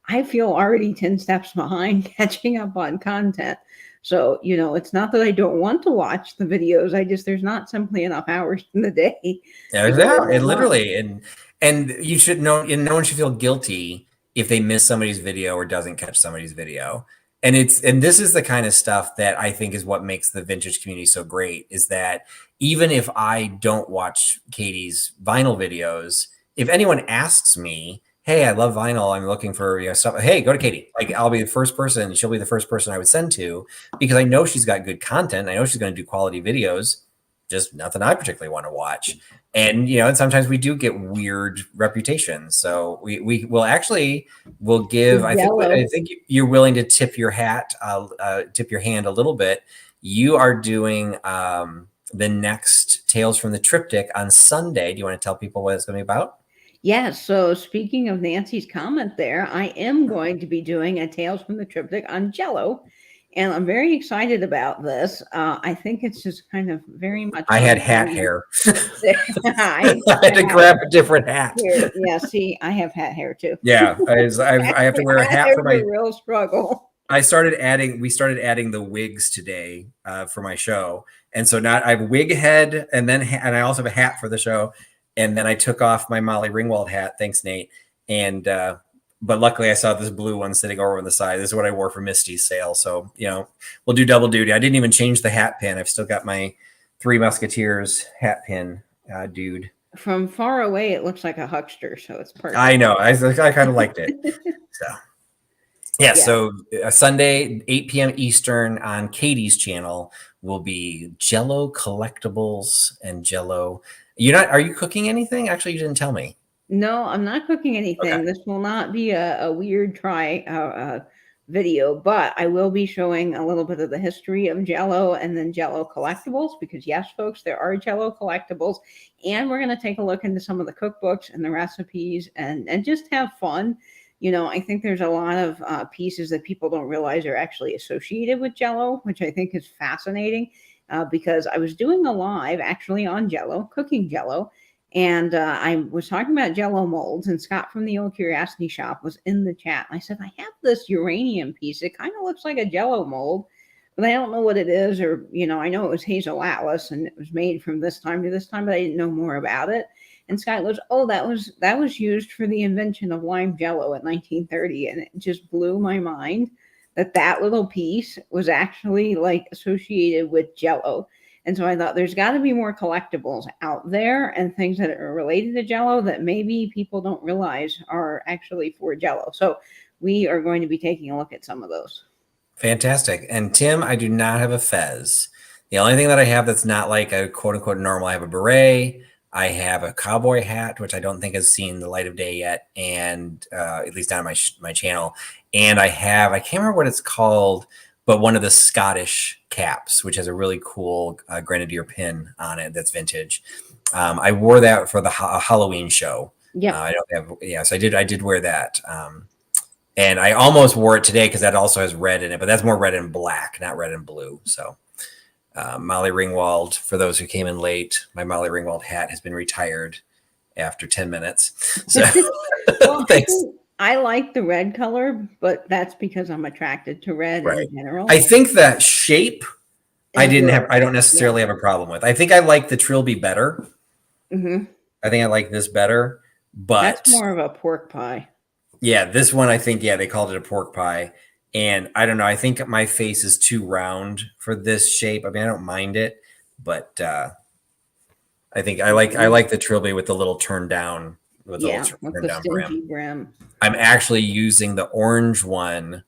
I feel already 10 steps behind catching up on content. So, it's not that I don't want to watch the videos. There's not simply enough hours in the day to get Yeah, them it all done. literally, and you should know, and no one should feel guilty if they miss somebody's video or doesn't catch somebody's video. And this is the kind of stuff that I think is what makes the vintage community so great, is that even if I don't watch Katie's vinyl videos, if anyone asks me, hey, I love vinyl, I'm looking for stuff, hey, go to Katie. Like I'll be the first person, she'll be the first person I would send to, because I know she's got good content. I know she's going to do quality videos, just nothing I particularly want to watch. And sometimes we do get weird reputations. So we will actually will give. I Jello. think you're willing to tip your hat, tip your hand a little bit. You are doing the next Tales from the Triptych on Sunday. Do you want to tell people what it's going to be about? Yeah, so speaking of Nancy's comment there, I am going to be doing a Tales from the Triptych on Jello, and I'm very excited about this. I think it's just kind of very much I on had hat brand. hair. I I had to grab a different hat. Here, yeah, see, I have hat hair too. Yeah, I have to wear a hat for There's my. a real struggle. We started adding the wigs today for my show. And so now I have a wig head, and I also have a hat for the show. And then I took off my Molly Ringwald hat. Thanks, Nate. And, but luckily I saw this blue one sitting over on the side. This is what I wore for Misty's sale. So, we'll do double duty. I didn't even change the hat pin. I've still got my Three Musketeers hat pin, dude. From far away, it looks like a huckster, so it's perfect. I know. I kind of liked it. So. Yeah, Yeah. so Sunday, 8 p.m. Eastern on Katie's channel will be Jello Collectibles and Jello. Are you cooking anything? Actually, you didn't tell me. No, I'm not cooking anything. Okay. This will not be a weird try video, but I will be showing a little bit of the history of Jello and then Jello Collectibles, because yes, folks, there are Jello Collectibles, and we're going to take a look into some of the cookbooks and the recipes and just have fun. I think there's a lot of pieces that people don't realize are actually associated with Jello, which I think is fascinating, because I was doing a live actually on Jello, cooking Jello, and I was talking about Jello molds, and Scott from the Old Curiosity Shop was in the chat. I said, I have this uranium piece. It kind of looks like a Jello mold, but I don't know what it is, or, I know it was Hazel Atlas and it was made from this time to this time, but I didn't know more about it. And Scott goes, oh, that was used for the invention of lime Jello in 1930. And it just blew my mind that little piece was actually like associated with Jello. And so I thought there's got to be more collectibles out there and things that are related to Jello that maybe people don't realize are actually for Jello. So we are going to be taking a look at some of those. Fantastic. And Tim, I do not have a fez. The only thing that I have that's not like a quote unquote normal, I have a beret. I have a cowboy hat, which I don't think has seen the light of day yet, and at least on my channel. And I can't remember what it's called, but one of the Scottish caps, which has a really cool grenadier pin on it that's vintage. I wore that for the Halloween show. Yeah. So I did wear that. And I almost wore it today because that also has red in it, but that's more red and black, not red and blue. So Molly Ringwald, for those who came in late, my Molly Ringwald hat has been retired after 10 minutes. So well, thanks. I like the red color, but that's because I'm attracted to red in general. I think that shape I don't necessarily have a problem with. I think I like the Trilby better. Mm-hmm. I think I like this better, but that's more of a pork pie. Yeah, this one, I think, they called it a pork pie. And I don't know, I think my face is too round for this shape. I mean, I don't mind it, but I think I like the trilby with the little turn down with the little Yeah, with turn the down stingy brim. brim. I'm actually using the orange one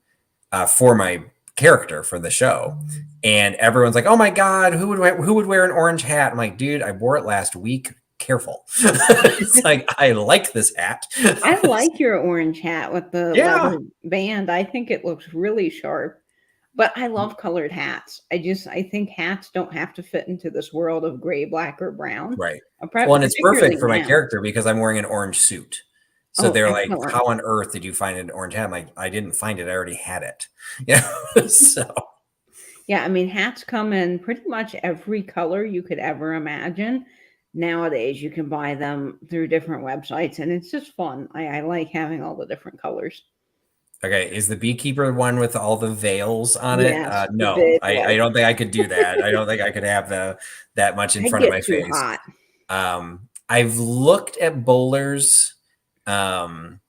for my character for the show, and everyone's like, "Oh my god, who would wear an orange hat?" I'm like, "Dude, I wore it last week. Careful." It's like, I like this hat. I like your orange hat with the Yeah. leather band. I think it looks really sharp. But I love colored hats. I think hats don't have to fit into this world of gray, black, or brown. Right. Well, and it's Particularly perfect for my now. character because I'm wearing an orange suit. So Oh, they're like, excellent. "How on earth did you find an orange hat?" I'm like, "I didn't find it. I already had it." Yeah. So Yeah, I mean, hats come in pretty much every color you could ever imagine. Nowadays, you can buy them through different websites, and it's just fun. I like having all the different colors. okay, is the beekeeper one with all the veils on it? Yes, the No, big I like don't think I could do that. I don't think I could have that much in I front of get my too face. hot. I've looked at bowlers. Um,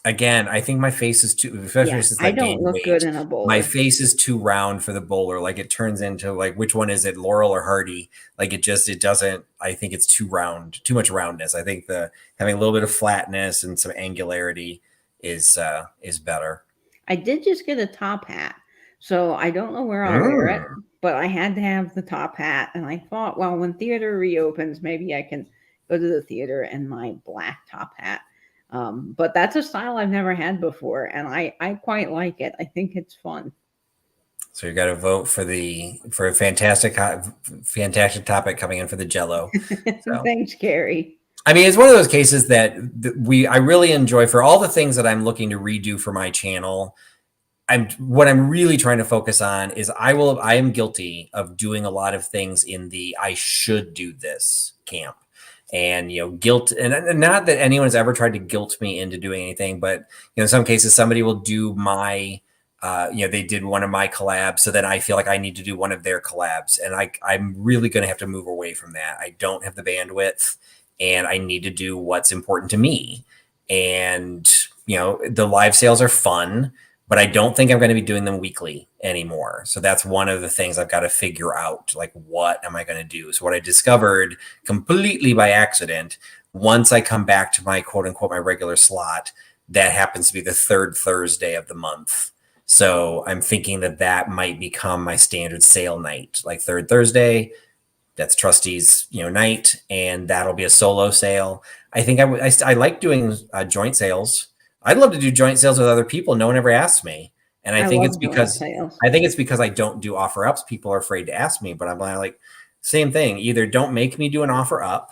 Again, I think my face is too, especially Yeah, since I I've don't gained look good weight. in a My bowler. face is too round for the bowler. Like it turns into like, which one is it, Laurel or Hardy? Like it doesn't. I think it's too round, too much roundness. I think the having a little bit of flatness and some angularity is better. I did just get a top hat, so I don't know where I'll wear it, Mm. but I had to have the top hat, and I thought, well, when theater reopens, maybe I can go to the theater in my black top hat. But that's a style I've never had before, and I quite like it. I think it's fun. So you got to vote for a fantastic topic coming in for the Jello. So. Thanks, Carrie. I mean, it's one of those cases that I really enjoy for all the things that I'm looking to redo for my channel. What I'm really trying to focus on is I am guilty of doing a lot of things in the I should do this camp. And guilt, and not that anyone's ever tried to guilt me into doing anything, but in some cases somebody will do my they did one of my collabs, so then I feel like I need to do one of their collabs, and I'm really going to have to move away from that. I don't have the bandwidth, and I need to do what's important to me. And the live sales are fun, but I don't think I'm going to be doing them weekly anymore. So that's one of the things I've got to figure out. Like, what am I going to do? So what I discovered completely by accident, once I come back to my quote unquote, my regular slot, that happens to be the third Thursday of the month. So I'm thinking that might become my standard sale night, like third Thursday. That's Trusty's, night, and that'll be a solo sale. I think I like doing joint sales. I'd love to do joint sales with other people. No one ever asks me, and I I think it's love joint because sales. I don't do offer ups. People are afraid to ask me, but I'm like, same thing. Either don't make me do an offer up,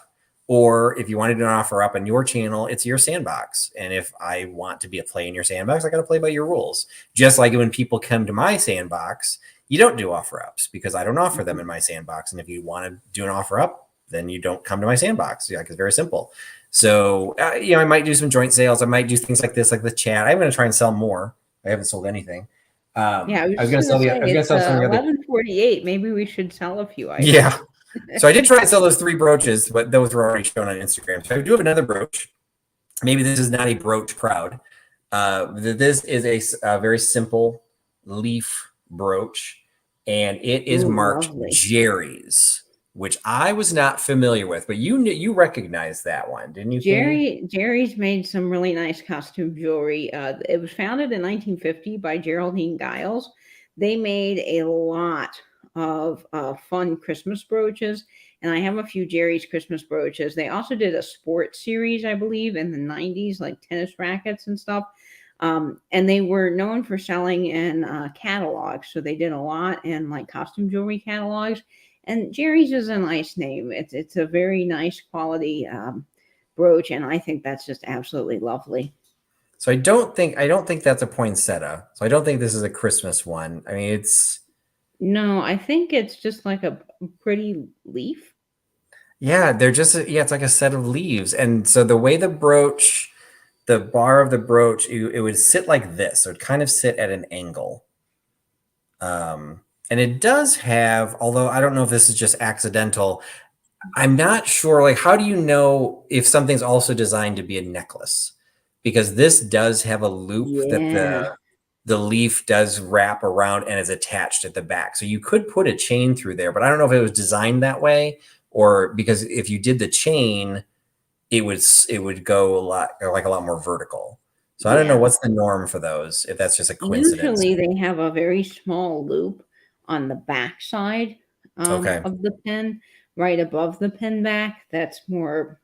or if you want to do an offer up on your channel, it's your sandbox. And if I want to be a play in your sandbox, I got to play by your rules. Just like when people come to my sandbox, you don't do offer ups because I don't offer them in my sandbox. And if you want to do an offer up, then you don't come to my sandbox. Like, it's very simple. So, I might do some joint sales. I might do things like this, like the chat. I'm going to try and sell more. I haven't sold anything. Yeah, I was I was just going to gonna sell say I was going to it's sell some of the other. 11:48. Maybe we should sell a few items. Yeah. So I did try and sell those 3 brooches, but those were already shown on Instagram. So I do have another brooch. Maybe this is not a brooch crowd. This is a very simple leaf brooch, and it is Ooh, marked lovely. Jerry's, which I was not familiar with, but you recognize that one, didn't you, Katie? Jerry's made some really nice costume jewelry. It was founded in 1950 by Geraldine Giles. They made a lot of fun Christmas brooches, and I have a few Jerry's Christmas brooches. They also did a sports series, I believe, in the 90s, like tennis rackets and stuff. And they were known for selling in catalogs. So they did a lot in like costume jewelry catalogs. And Jerry's is a nice name. It's a very nice quality brooch, and I think that's just absolutely lovely. So I don't think that's a poinsettia. So I don't think this is a Christmas one. I mean, it's No, I think it's just like a pretty leaf. yeah, it's like a set of leaves, and so the way the bar of the brooch, it would sit like this. So it kind of sit at an angle. And it does have, although I don't know if this is just accidental, I'm not sure, like, how do you know if something's also designed to be a necklace? Because this does have a loop that Yeah. the leaf does wrap around and is attached at the back. So you could put a chain through there, but I don't know if it was designed that way or because if you did the chain, it would go a lot more vertical. So I don't know what's the norm for those, if that's just a coincidence. Usually they have a very small loop on the back side Okay. of the pin, right above the pin back. It's more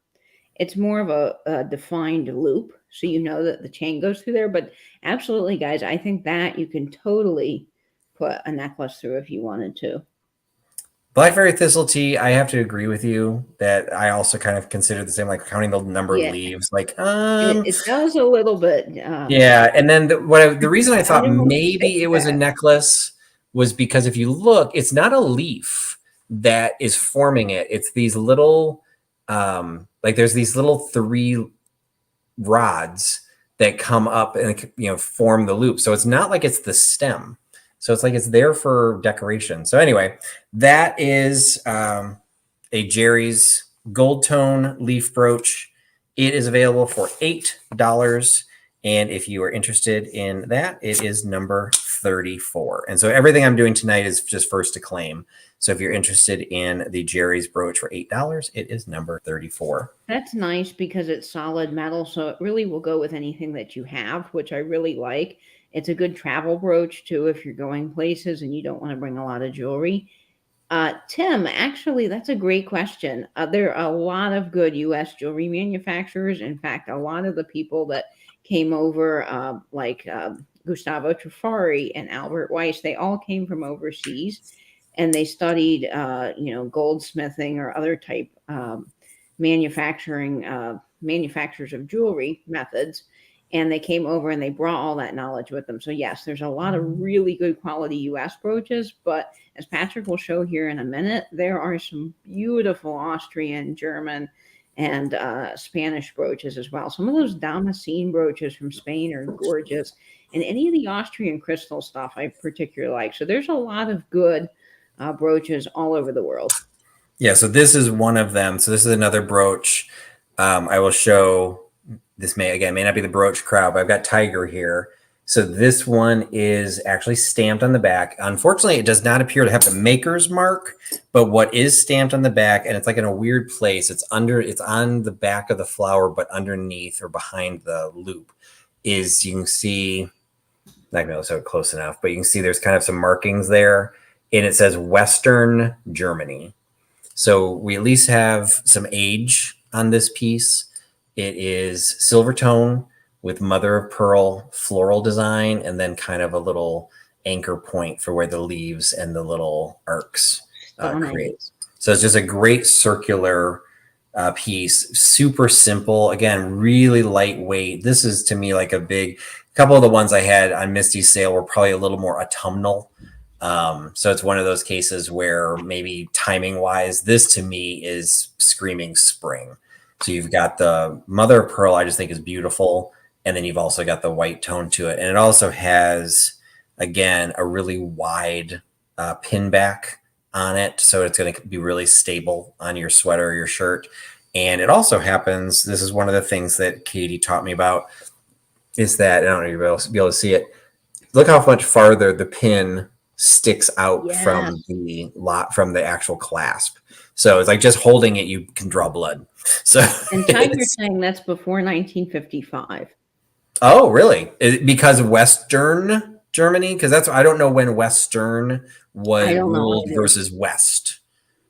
of a defined loop, so you know that the chain goes through there. But absolutely, guys, I think that you can totally put a necklace through if you wanted to. Blackberry thistle tea, I have to agree with you that I also kind of consider the same, like counting the number of Yeah, leaves. Like, it does a little bit. yeah. And then the reason I I thought don't stick maybe it was a fast. necklace was because if you look, it's not a leaf that is forming it. It's these little, like there's these little 3 rods that come up and form the loop. So it's not like it's the stem. So it's like it's there for decoration. So anyway, that is a Jerry's gold tone leaf brooch. It is available for $8. And if you are interested in that, it is number 34. And so everything I'm doing tonight is just first to claim. So if you're interested in the Jerry's brooch for $8, it is number 34. That's nice because it's solid metal, so it really will go with anything that you have, which I really like. It's a good travel brooch too if you're going places and you don't want to bring a lot of jewelry. Tim, actually, that's a great question. There are a lot of good U.S. jewelry manufacturers. In fact, a lot of the people that came over, like Gustavo Trufari and Albert Weiss, they all came from overseas, and they studied, goldsmithing or other type manufacturers of jewelry methods. And they came over and they brought all that knowledge with them. So yes, there's a lot of really good quality U.S. brooches, but as Patrick will show here in a minute, there are some beautiful Austrian, German, and Spanish brooches as well. Some of those Damascene brooches from Spain are gorgeous, and any of the Austrian crystal stuff I particularly like. So there's a lot of good brooches all over the world. Yeah, so this is one of them. So this is another brooch. I will show. This may not be the brooch crowd, but I've got Tiger here. So this one is actually stamped on the back. Unfortunately, it does not appear to have the maker's mark, but what is stamped on the back, and it's like in a weird place, it's on the back of the flower, but underneath or behind the loop is, you can see, not gonna show it close enough, but you can see there's kind of some markings there, and it says Western Germany. So we at least have some age on this piece. It is silver tone with mother of pearl floral design, and then kind of a little anchor point for where the leaves and the little arcs create. So it's just a great circular piece, super simple. Again, really lightweight. This is to me like a couple of the ones I had on Misty's sale were probably a little more autumnal. So it's one of those cases where maybe timing wise, this to me is screaming spring. So you've got the mother of pearl, I just think is beautiful. And then you've also got the white tone to it. And it also has, again, a really wide pin back on it. So it's going to be really stable on your sweater or your shirt. And it also happens, this is one of the things that Katie taught me about, is that, I don't know if you'll be able to see it. Look how much farther the pin sticks out from the actual clasp. So it's like just holding it, you can draw blood. So and Tiger's saying that's before 1955. Oh, really? Because of Western Germany? Because I don't know when Western was ruled versus West.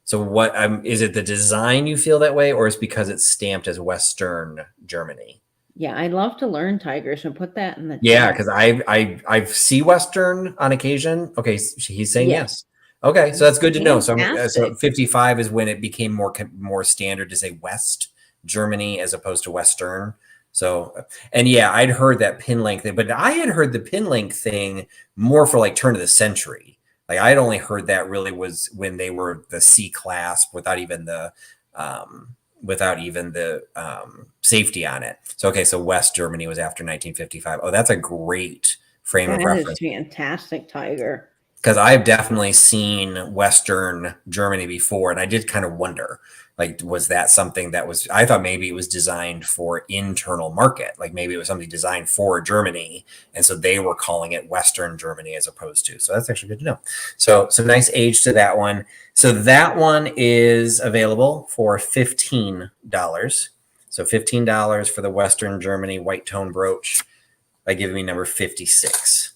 So what is it, the design you feel that way, or is it because it's stamped as Western Germany? Yeah, I'd love to learn, Tiger. So put that in the chat. Because I see Western on occasion. Okay, he's saying yes. Okay, so that's good to know. So 55 is when it became more standard to say West Germany as opposed to Western. So, and yeah, I'd heard that pin length thing, but I had heard the pin length thing more for like turn of the century. Like I'd only heard that really was when they were the C clasp without even the safety on it. So, okay. So West Germany was after 1955. Oh, that's a great frame of reference. That is fantastic, Tiger. because I've definitely seen Western Germany before, and I did kind of wonder, like, was that something that was, I thought maybe it was designed for internal market, like maybe it was something designed for Germany, and so they were calling it Western Germany as opposed to. So that's actually good to know. So nice age to that one. So that one is available for $15. So $15 for the Western Germany white tone brooch by giving me number 56.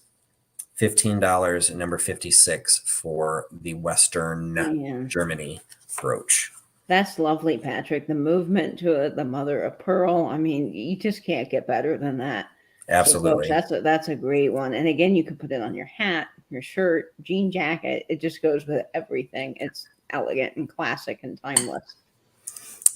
$15 and number 56 for the Western Germany brooch. That's lovely, Patrick. The movement to it, the mother of pearl. I mean, you just can't get better than that. Absolutely. So folks, that's a great one. And again, you can put it on your hat, your shirt, jean jacket. It just goes with everything. It's elegant and classic and timeless.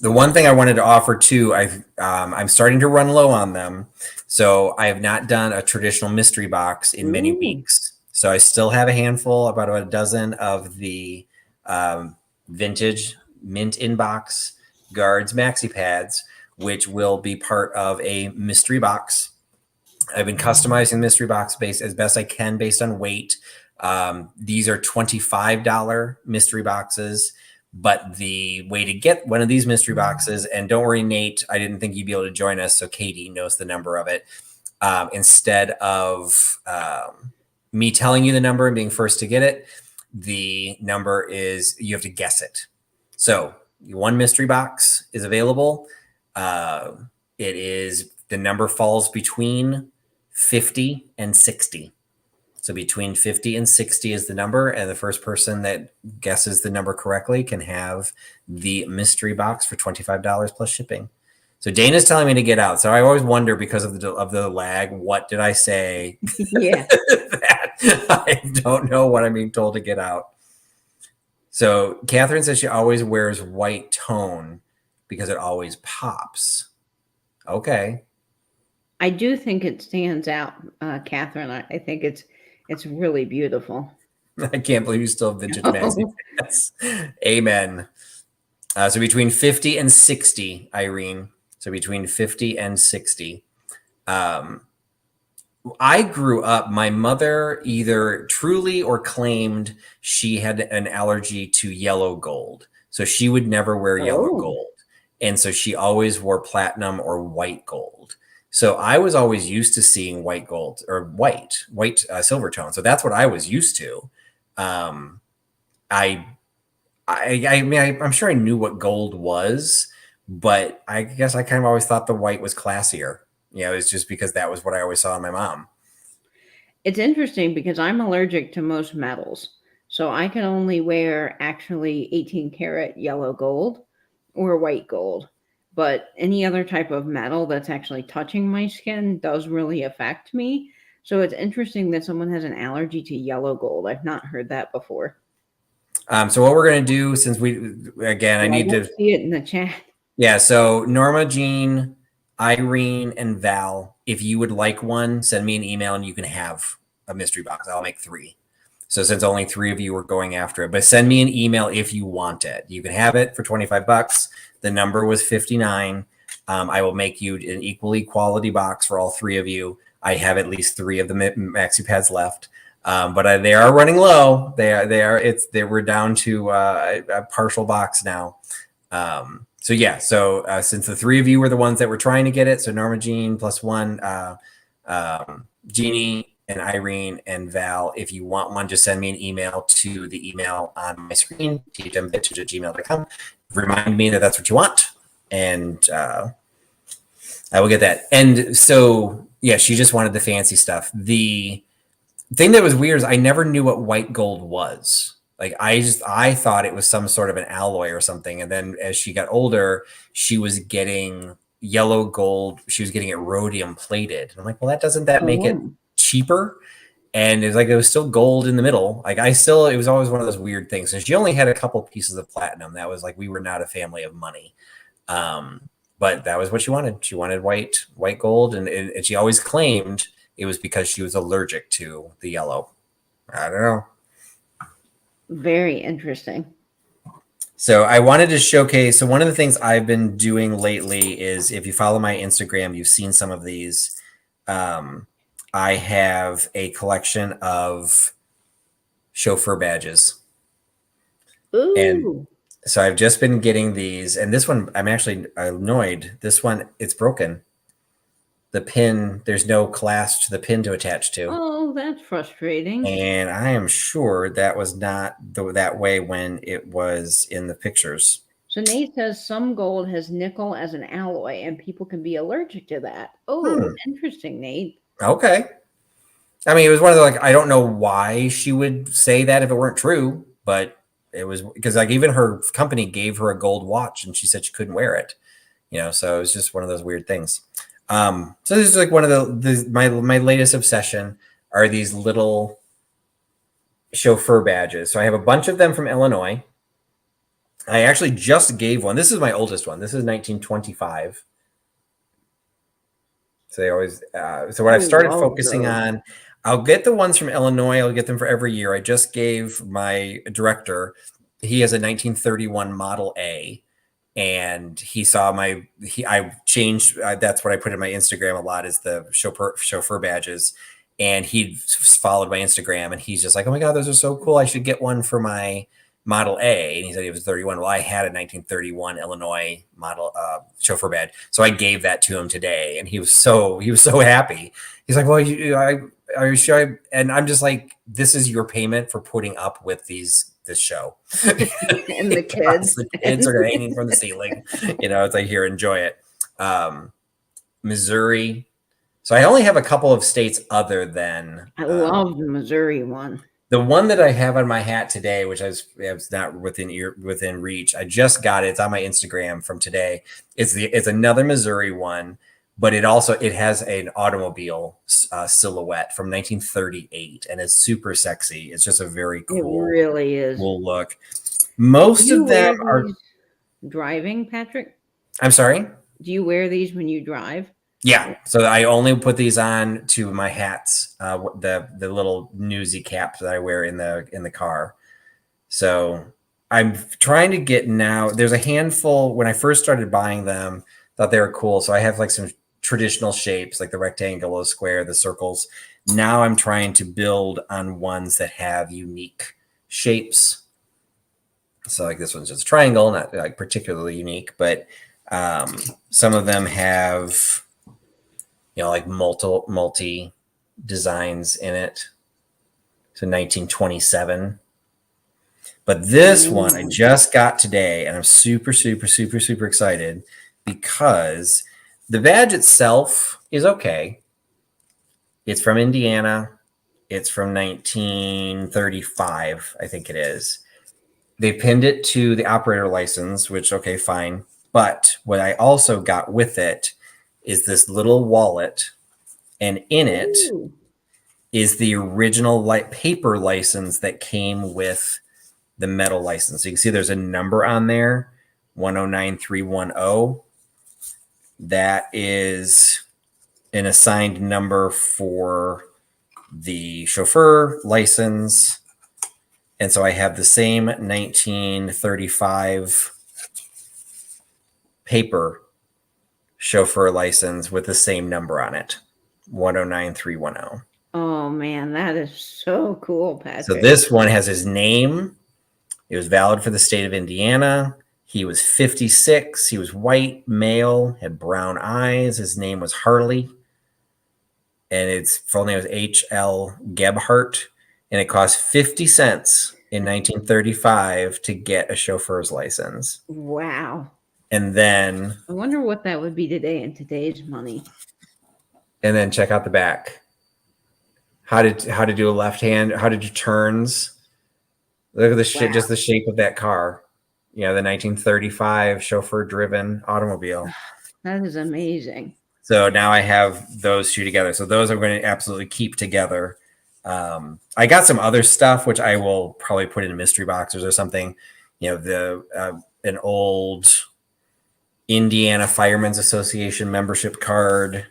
The one thing I wanted to offer too, I'm starting to run low on them. So I have not done a traditional mystery box in many weeks. So I still have a handful, about a dozen of the vintage mint inbox guards maxi pads, which will be part of a mystery box. I've been customizing mystery box as best I can based on weight. These are $25 mystery boxes. But the way to get one of these mystery boxes, and don't worry, Nate, I didn't think you'd be able to join us, so Katie knows the number of it. Instead of me telling you the number and being first to get it, the number is, you have to guess it. So one mystery box is available. The number falls between 50 and 60. So between 50 and 60 is the number, and the first person that guesses the number correctly can have the mystery box for $25 plus shipping. So Dana's telling me to get out. So I always wonder, because of the lag, what did I say? Yeah. That I don't know what I'm being told to get out. So Catherine says she always wears white tone because it always pops. Okay. I do think it stands out, Catherine. I think it's really beautiful. I can't believe you still have vintage maxi pads. Amen. So between 50 and 60, Irene. So between 50 and 60. I grew up, my mother either truly or claimed she had an allergy to yellow gold. So she would never wear yellow gold. And so she always wore platinum or white gold. So I was always used to seeing white gold or white silver tone. So that's what I was used to. I'm sure I knew what gold was, but I guess I kind of always thought the white was classier. You know, it's just because that was what I always saw in my mom. It's interesting because I'm allergic to most metals. So I can only wear actually 18 karat yellow gold or white gold. But any other type of metal that's actually touching my skin does really affect me. So it's interesting that someone has an allergy to yellow gold. I've not heard that before. So what we're going to do, since I need to see it in the chat. Yeah. So Norma, Jean, Irene, and Val, if you would like one, send me an email and you can have a mystery box. I'll make 3. So since only 3 of you were going after it, but send me an email if you want it. You can have it for $25. The number was 59. I will make you an equally quality box for all 3 of you. I have at least 3 of the maxi pads left, but they are running low. We're down to a partial box now. So yeah, since the 3 of you were the ones that were trying to get it, so Norma, Jean plus 1, Jeannie and Irene and Val, if you want one, just send me an email to the email on my screen, thmvintage@gmail.com. Remind me that that's what you want, and I will get that. And so, yeah, she just wanted the fancy stuff. The thing that was weird is I never knew what white gold was. Like I thought it was some sort of an alloy or something. And then as she got older, she was getting yellow gold. She was getting it rhodium plated. And I'm like, well, doesn't that make it cheaper? And it was still gold in the middle. It was always one of those weird things. And she only had a couple pieces of platinum. That was we were not a family of money. But that was what she wanted. She wanted white gold. And she always claimed it was because she was allergic to the yellow. I don't know. Very interesting. So I wanted to showcase. So one of the things I've been doing lately is, if you follow my Instagram, you've seen some of these. I have a collection of chauffeur badges. Ooh. And so I've just been getting these, and this one, I'm actually annoyed. This one, it's broken. The pin, there's no clasp to the pin to attach to. Oh, that's frustrating. And I am sure that was not that way when it was in the pictures. So Nate says some gold has nickel as an alloy, and people can be allergic to that. Oh, interesting, Nate. Okay. I mean, it was one of the, like, I don't know why she would say that if it weren't true, but it was because like even her company gave her a gold watch and she said she couldn't wear it, so it was just one of those weird things. So this is like one of my latest obsession are these little chauffeur badges. So I have a bunch of them from Illinois. I actually just gave one. This is my oldest one. This is 1925. So they always, so what I've started focusing on, I'll get the ones from Illinois. I'll get them for every year. I just gave my director, he has a 1931 Model A, and he saw I changed, that's what I put in my Instagram a lot is the chauffeur badges. And he followed my Instagram and he's just like, oh my God, those are so cool. I should get one for my Model A. And he said he was 31. Well, I had a 1931 Illinois model chauffeur badge. So I gave that to him today. And he was so happy. He's like, well, are you sure? And I'm just like, this is your payment for putting up with this show. And the kids. The kids are hanging from the ceiling. It's like, here, enjoy it. Missouri. So I only have a couple of states other than. I love the Missouri one. The one that I have on my hat today, which is not within reach, I just got it. It's on my Instagram from today. It's another Missouri one, but it has an automobile silhouette from 1938, and it's super sexy. It's just a very cool, it really is cool look. Most of them are driving. Patrick, I'm sorry. Do you wear these when you drive? Yeah, so I only put these on to my hats, the little newsy caps that I wear in the car. So I'm trying to get now. There's a handful. When I first started buying them, thought they were cool. So I have like some traditional shapes, like the rectangle, the square, the circles. Now I'm trying to build on ones that have unique shapes. So like this one's just a triangle, not like particularly unique, but some of them have. Like multi designs in it. So 1927. But this one I just got today, and I'm super, super, super, super excited because the badge itself is okay. It's from Indiana. It's from 1935, I think it is. They pinned it to the operator license, which, okay, fine. But what I also got with it is this little wallet, and in it is the original paper license that came with the metal license. So you can see there's a number on there, 109310. That is an assigned number for the chauffeur license. And so I have the same 1935 paper chauffeur license with the same number on it, 109310. Oh man, that is so cool, Patrick. So this one has his name. It was valid for the state of Indiana. He was 56. He was white, male, had brown eyes. His name was Harley. And its full name was H.L. Gebhardt. And it cost 50 cents in 1935 to get a chauffeur's license. Wow. And then I wonder what that would be today in today's money. And then check out the back. How to do a left hand, how to do turns. Look at the shit, just the shape of that car. The 1935 chauffeur driven automobile. That is amazing. So now I have those two together. So those I'm going to absolutely keep together. I got some other stuff which I will probably put in mystery boxes or something. An old Indiana Firemen's Association membership card,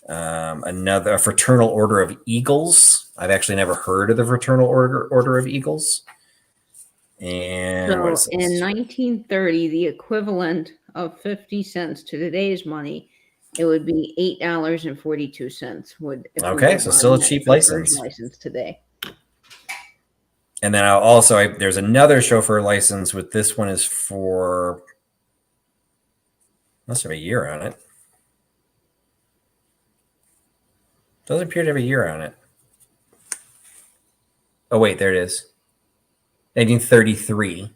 a Fraternal Order of Eagles. I've actually never heard of the Fraternal Order of Eagles. And so in 1930, the equivalent of 50 cents to today's money, it would be $8.42. Okay, so still a cheap license today. And then there's another chauffeur license with this one is for, must have a year on it. Doesn't appear to have a year on it. Oh, wait, there it is. 1933.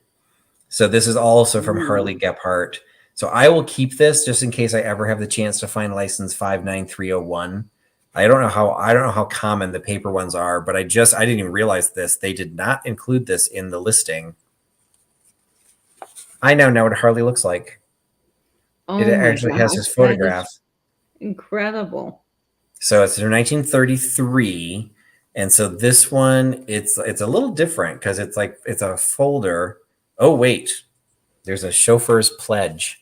So this is also from Harley Gephardt. So I will keep this just in case I ever have the chance to find license 59301. I don't know how common the paper ones are, but I didn't even realize this. They did not include this in the listing. I now know what Harley looks like. Oh, it actually has his photograph. Incredible. So it's from 1933. And so this one, it's a little different because it's a folder. Oh, wait. There's a chauffeur's pledge.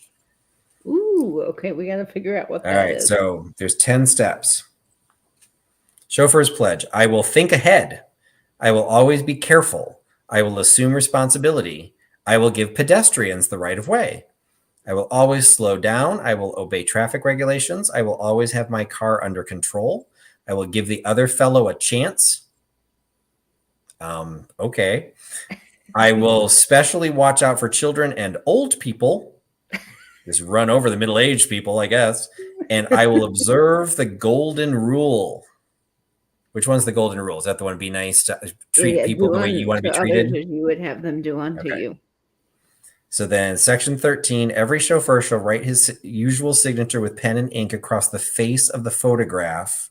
Ooh, okay. We got to figure out what that is. So there's 10 steps. Chauffeur's pledge. I will think ahead. I will always be careful. I will assume responsibility. I will give pedestrians the right of way. I will always slow down. I will obey traffic regulations. I will always have my car under control. I will give the other fellow a chance. Okay. I will specially watch out for children and old people. Just run over the middle-aged people, I guess. And I will observe the golden rule. Which one's the golden rule? Is that the one? Be nice to treat people the way you want to be treated? As you would have them do unto you. So then section 13, every chauffeur shall write his usual signature with pen and ink across the face of the photograph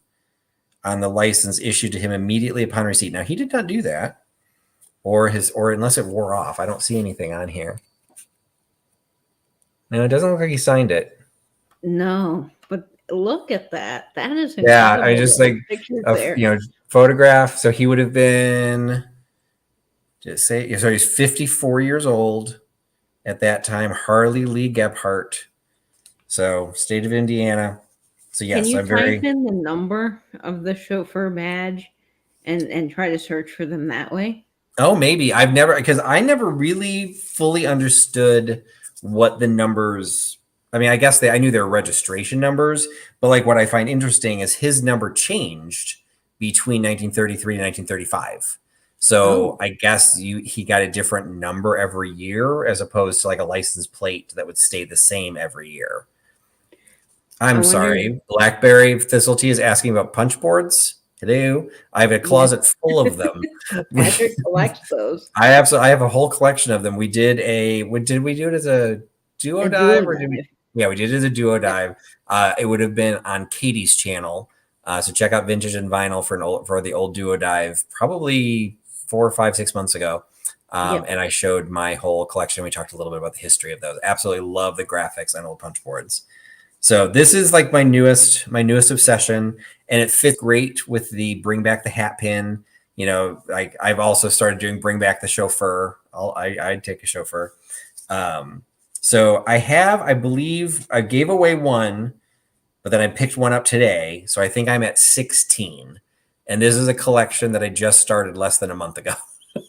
on the license issued to him immediately upon receipt. Now, he did not do that, or unless it wore off. I don't see anything on here. No, it doesn't look like he signed it. No, but look at that. That is incredible. Yeah, I just photograph. So he would have been, so he's 54 years old at that time. Harley Lee Gephardt. So state of Indiana. So yes, Can you type in the number of the chauffeur badge and try to search for them that way? Oh, maybe. I never really fully understood what the numbers. I mean, I guess I knew their registration numbers, but like what I find interesting is his number changed between 1933 and 1935. So I guess he got a different number every year as opposed to like a license plate that would stay the same every year. I'm sorry. Blackberry Thistletea is asking about punch boards. Hello. I have a closet full of them. Patrick collects those. I have a whole collection of them. We did did we do it as a duo dive? Yeah, we did it as a duo dive. It would have been on Katie's channel. So check out Vintage and Vinyl for the old duo dive, probably 4, 5, 6 months ago. And I showed my whole collection. We talked a little bit about the history of those. Absolutely love the graphics on old punch boards. So this is like my newest obsession, and it fits great with the bring back the hat pin. You know, like I've also started doing bring back the chauffeur. I'd take a chauffeur. So I believe I gave away one, but then I picked one up today. So I think I'm at 16, and this is a collection that I just started less than a month ago.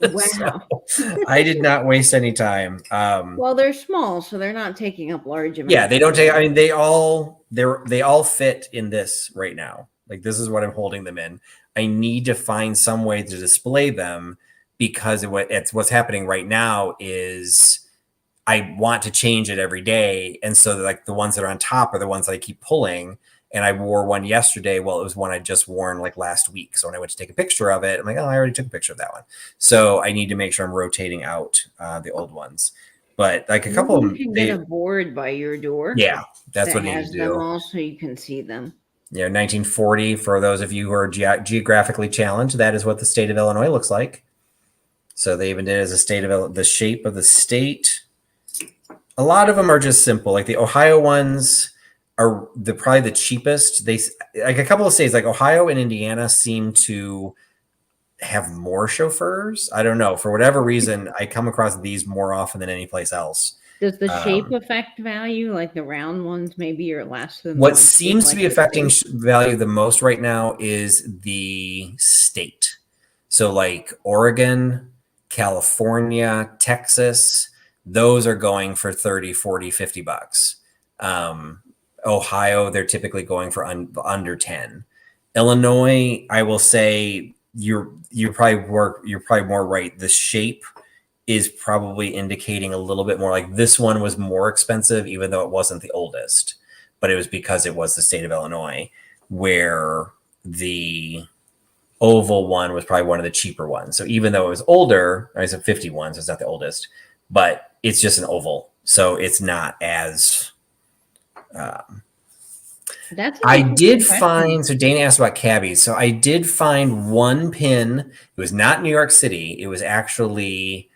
Wow. So I did not waste any time. Well, they're small, so they're not taking up large amounts. Yeah, they don't take. I mean, they all fit in this right now. Like this is what I'm holding them in. I need to find some way to display them because what's happening right now is I want to change it every day, and so like the ones that are on top are the ones that I keep pulling. And I wore one yesterday. Well, it was one I just worn like last week. So when I went to take a picture of it, I'm like, oh, I already took a picture of that one. So I need to make sure I'm rotating out the old ones. But like a couple of them, you can get a board by your door. Yeah, that's what I need to do. Them all so you can see them. Yeah, 1940. For those of you who are geographically challenged, that is what the state of Illinois looks like. So they even did it as a state of the shape of the state. A lot of them are just simple. Like the Ohio ones are probably the cheapest. They like a couple of states like Ohio and Indiana seem to have more chauffeurs. I don't know. For whatever reason, I come across these more often than any place else. Does the shape affect value? Like the round ones maybe are less than what seems to be affecting value the most right now is the state. So like Oregon, California, Texas, those are going for 30, 40, 50 bucks. Ohio, they're typically going for under 10. Illinois, I will say you're probably more right. The shape is probably indicating a little bit more like this one was more expensive, even though it wasn't the oldest, but it was because it was the state of Illinois, where the oval one was probably one of the cheaper ones. So even though it was older, I said 51, so it's not the oldest, but it's just an oval. So it's not as, I did find, so Dana asked about cabbies. So I did find one pin. It was not New York City. It was actually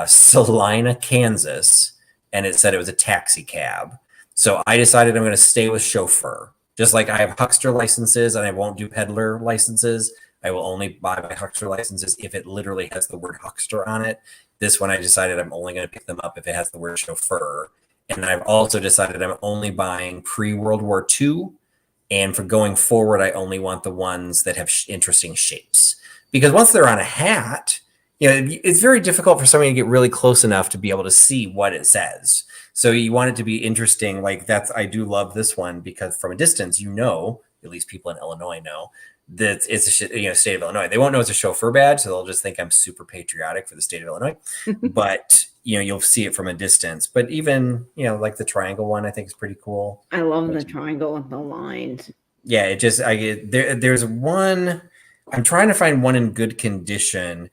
Salina, Kansas, and it said it was a taxi cab. So I decided I'm going to stay with Chauffeur. Just like I have huckster licenses and I won't do peddler licenses. I will only buy my huckster licenses if it literally has the word huckster on it. This one I decided I'm only going to pick them up if it has the word Chauffeur. And I've also decided I'm only buying pre-World War II. And for going forward, I only want the ones that have interesting shapes. Because once they're on a hat, it's very difficult for somebody to get really close enough to be able to see what it says. So you want it to be interesting. Like I do love this one because from a distance, at least people in Illinois know that it's a state of Illinois. They won't know it's a Chauffeur badge, so they'll just think I'm super patriotic for the state of Illinois. But you'll see it from a distance. But even like the triangle one, I think is pretty cool. I love the triangle with the lines. Yeah, there's one. I'm trying to find one in good condition.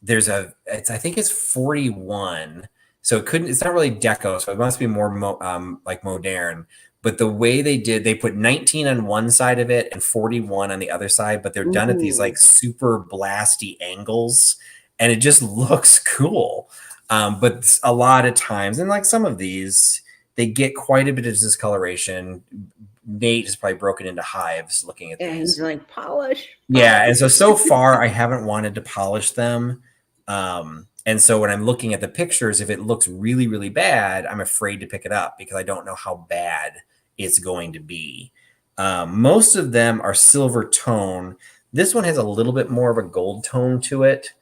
I think it's 41. So it's not really deco. So it must be more like modern. But the way they put 19 on one side of it and 41 on the other side, but they're done at these like super blasty angles, and it just looks cool. But a lot of times, and like some of these, they get quite a bit of discoloration. Nate is probably broken into hives looking at these. And he's like, polish. Yeah, and so far I haven't wanted to polish them. And so when I'm looking at the pictures, if it looks really, really bad, I'm afraid to pick it up because I don't know how bad it's going to be. Most of them are silver tone. This one has a little bit more of a gold tone to it.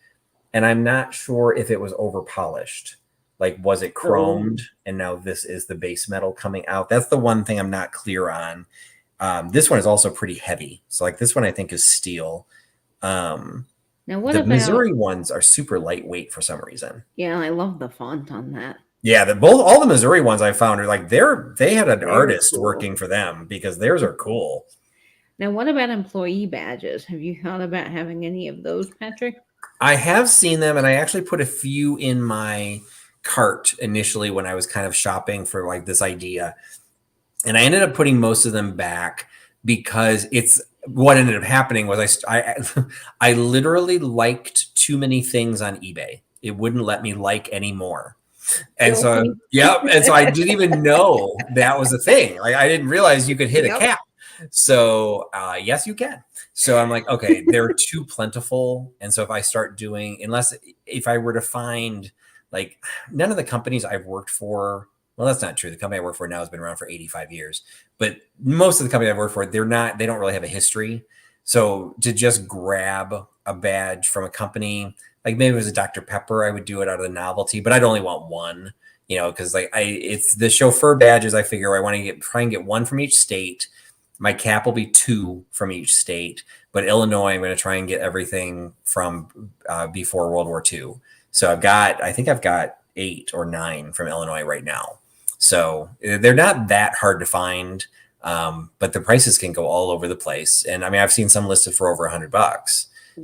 And I'm not sure if it was over polished. Like, was it chromed? And now this is the base metal coming out. That's the one thing I'm not clear on. This one is also pretty heavy. So like this one, I think is steel. Now, what the about Missouri ones are super lightweight for some reason. Yeah, I love the font on that. Yeah, all the Missouri ones I found are like they had an artist working for them because theirs are cool. Now, what about employee badges? Have you thought about having any of those, Patrick? I have seen them, and I actually put a few in my cart initially when I was kind of shopping for like this idea, and I ended up putting most of them back because what ended up happening was I literally liked too many things on eBay. It wouldn't let me like any more. And so I didn't even know that was a thing. Like I didn't realize you could hit a cap. So yes, you can. So I'm like, okay, they're too plentiful. And so if I start doing, if I were to find like none of the companies I've worked for, well, that's not true. The company I work for now has been around for 85 years, but most of the companies I've worked for, they don't really have a history. So to just grab a badge from a company, like maybe it was a Dr. Pepper, I would do it out of the novelty, but I'd only want one, because like it's the Chauffeur badges. I figure I want to try and get one from each state. My cap will be 2 from each state, but Illinois, I'm going to try and get everything from before World War II. So I think I've got 8 or 9 from Illinois right now. So they're not that hard to find, but the prices can go all over the place. And I mean, I've seen some listed for over $100. Wow.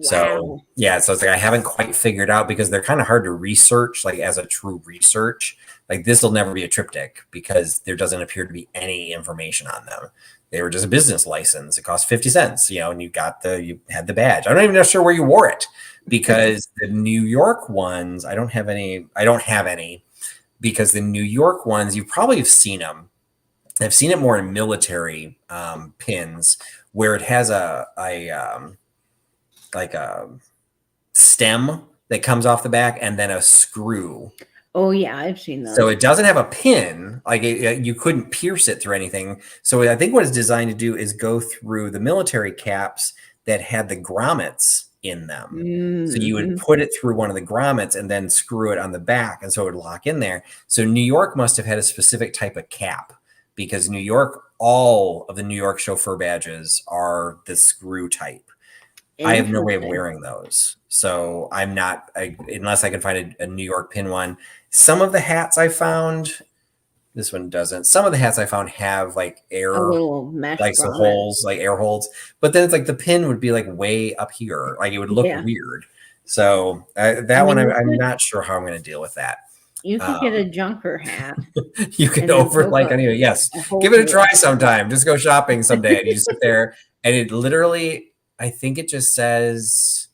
So yeah, so it's like I haven't quite figured out because they're kind of hard to research, like as a true research. Like this will never be a triptych because there doesn't appear to be any information on them. They were just a business license. It cost 50 cents, and you had the badge. I'm not even sure where you wore it because the New York ones, I don't have any because the New York ones, you probably have seen them. I've seen it more in military pins where it has a stem that comes off the back and then a screw. Oh yeah, I've seen those. So it doesn't have a pin, like you couldn't pierce it through anything. So I think what it's designed to do is go through the military caps that had the grommets in them. Mm-hmm. So you would put it through one of the grommets and then screw it on the back, and so it would lock in there. So New York must have had a specific type of cap because New York, all of the New York Chauffeur badges are the screw type. I have no way of Interesting. wearing those. So I'm not, unless I can find a New York pin one. Some of the hats I found, this one doesn't. Some of the hats I found have like A air, little mesh like some grommet. holes, like air holes. But then it's like the pin would be like way up here. Like it would look Yeah. weird. So I that one, mean, I'm not sure how I'm going to deal with that. you could get a Um, junker hat you could and then over poke like anyway. Yes, a hole give it a through try it. sometime. Just go shopping someday, and you just sit there, and it literally, I think it just says,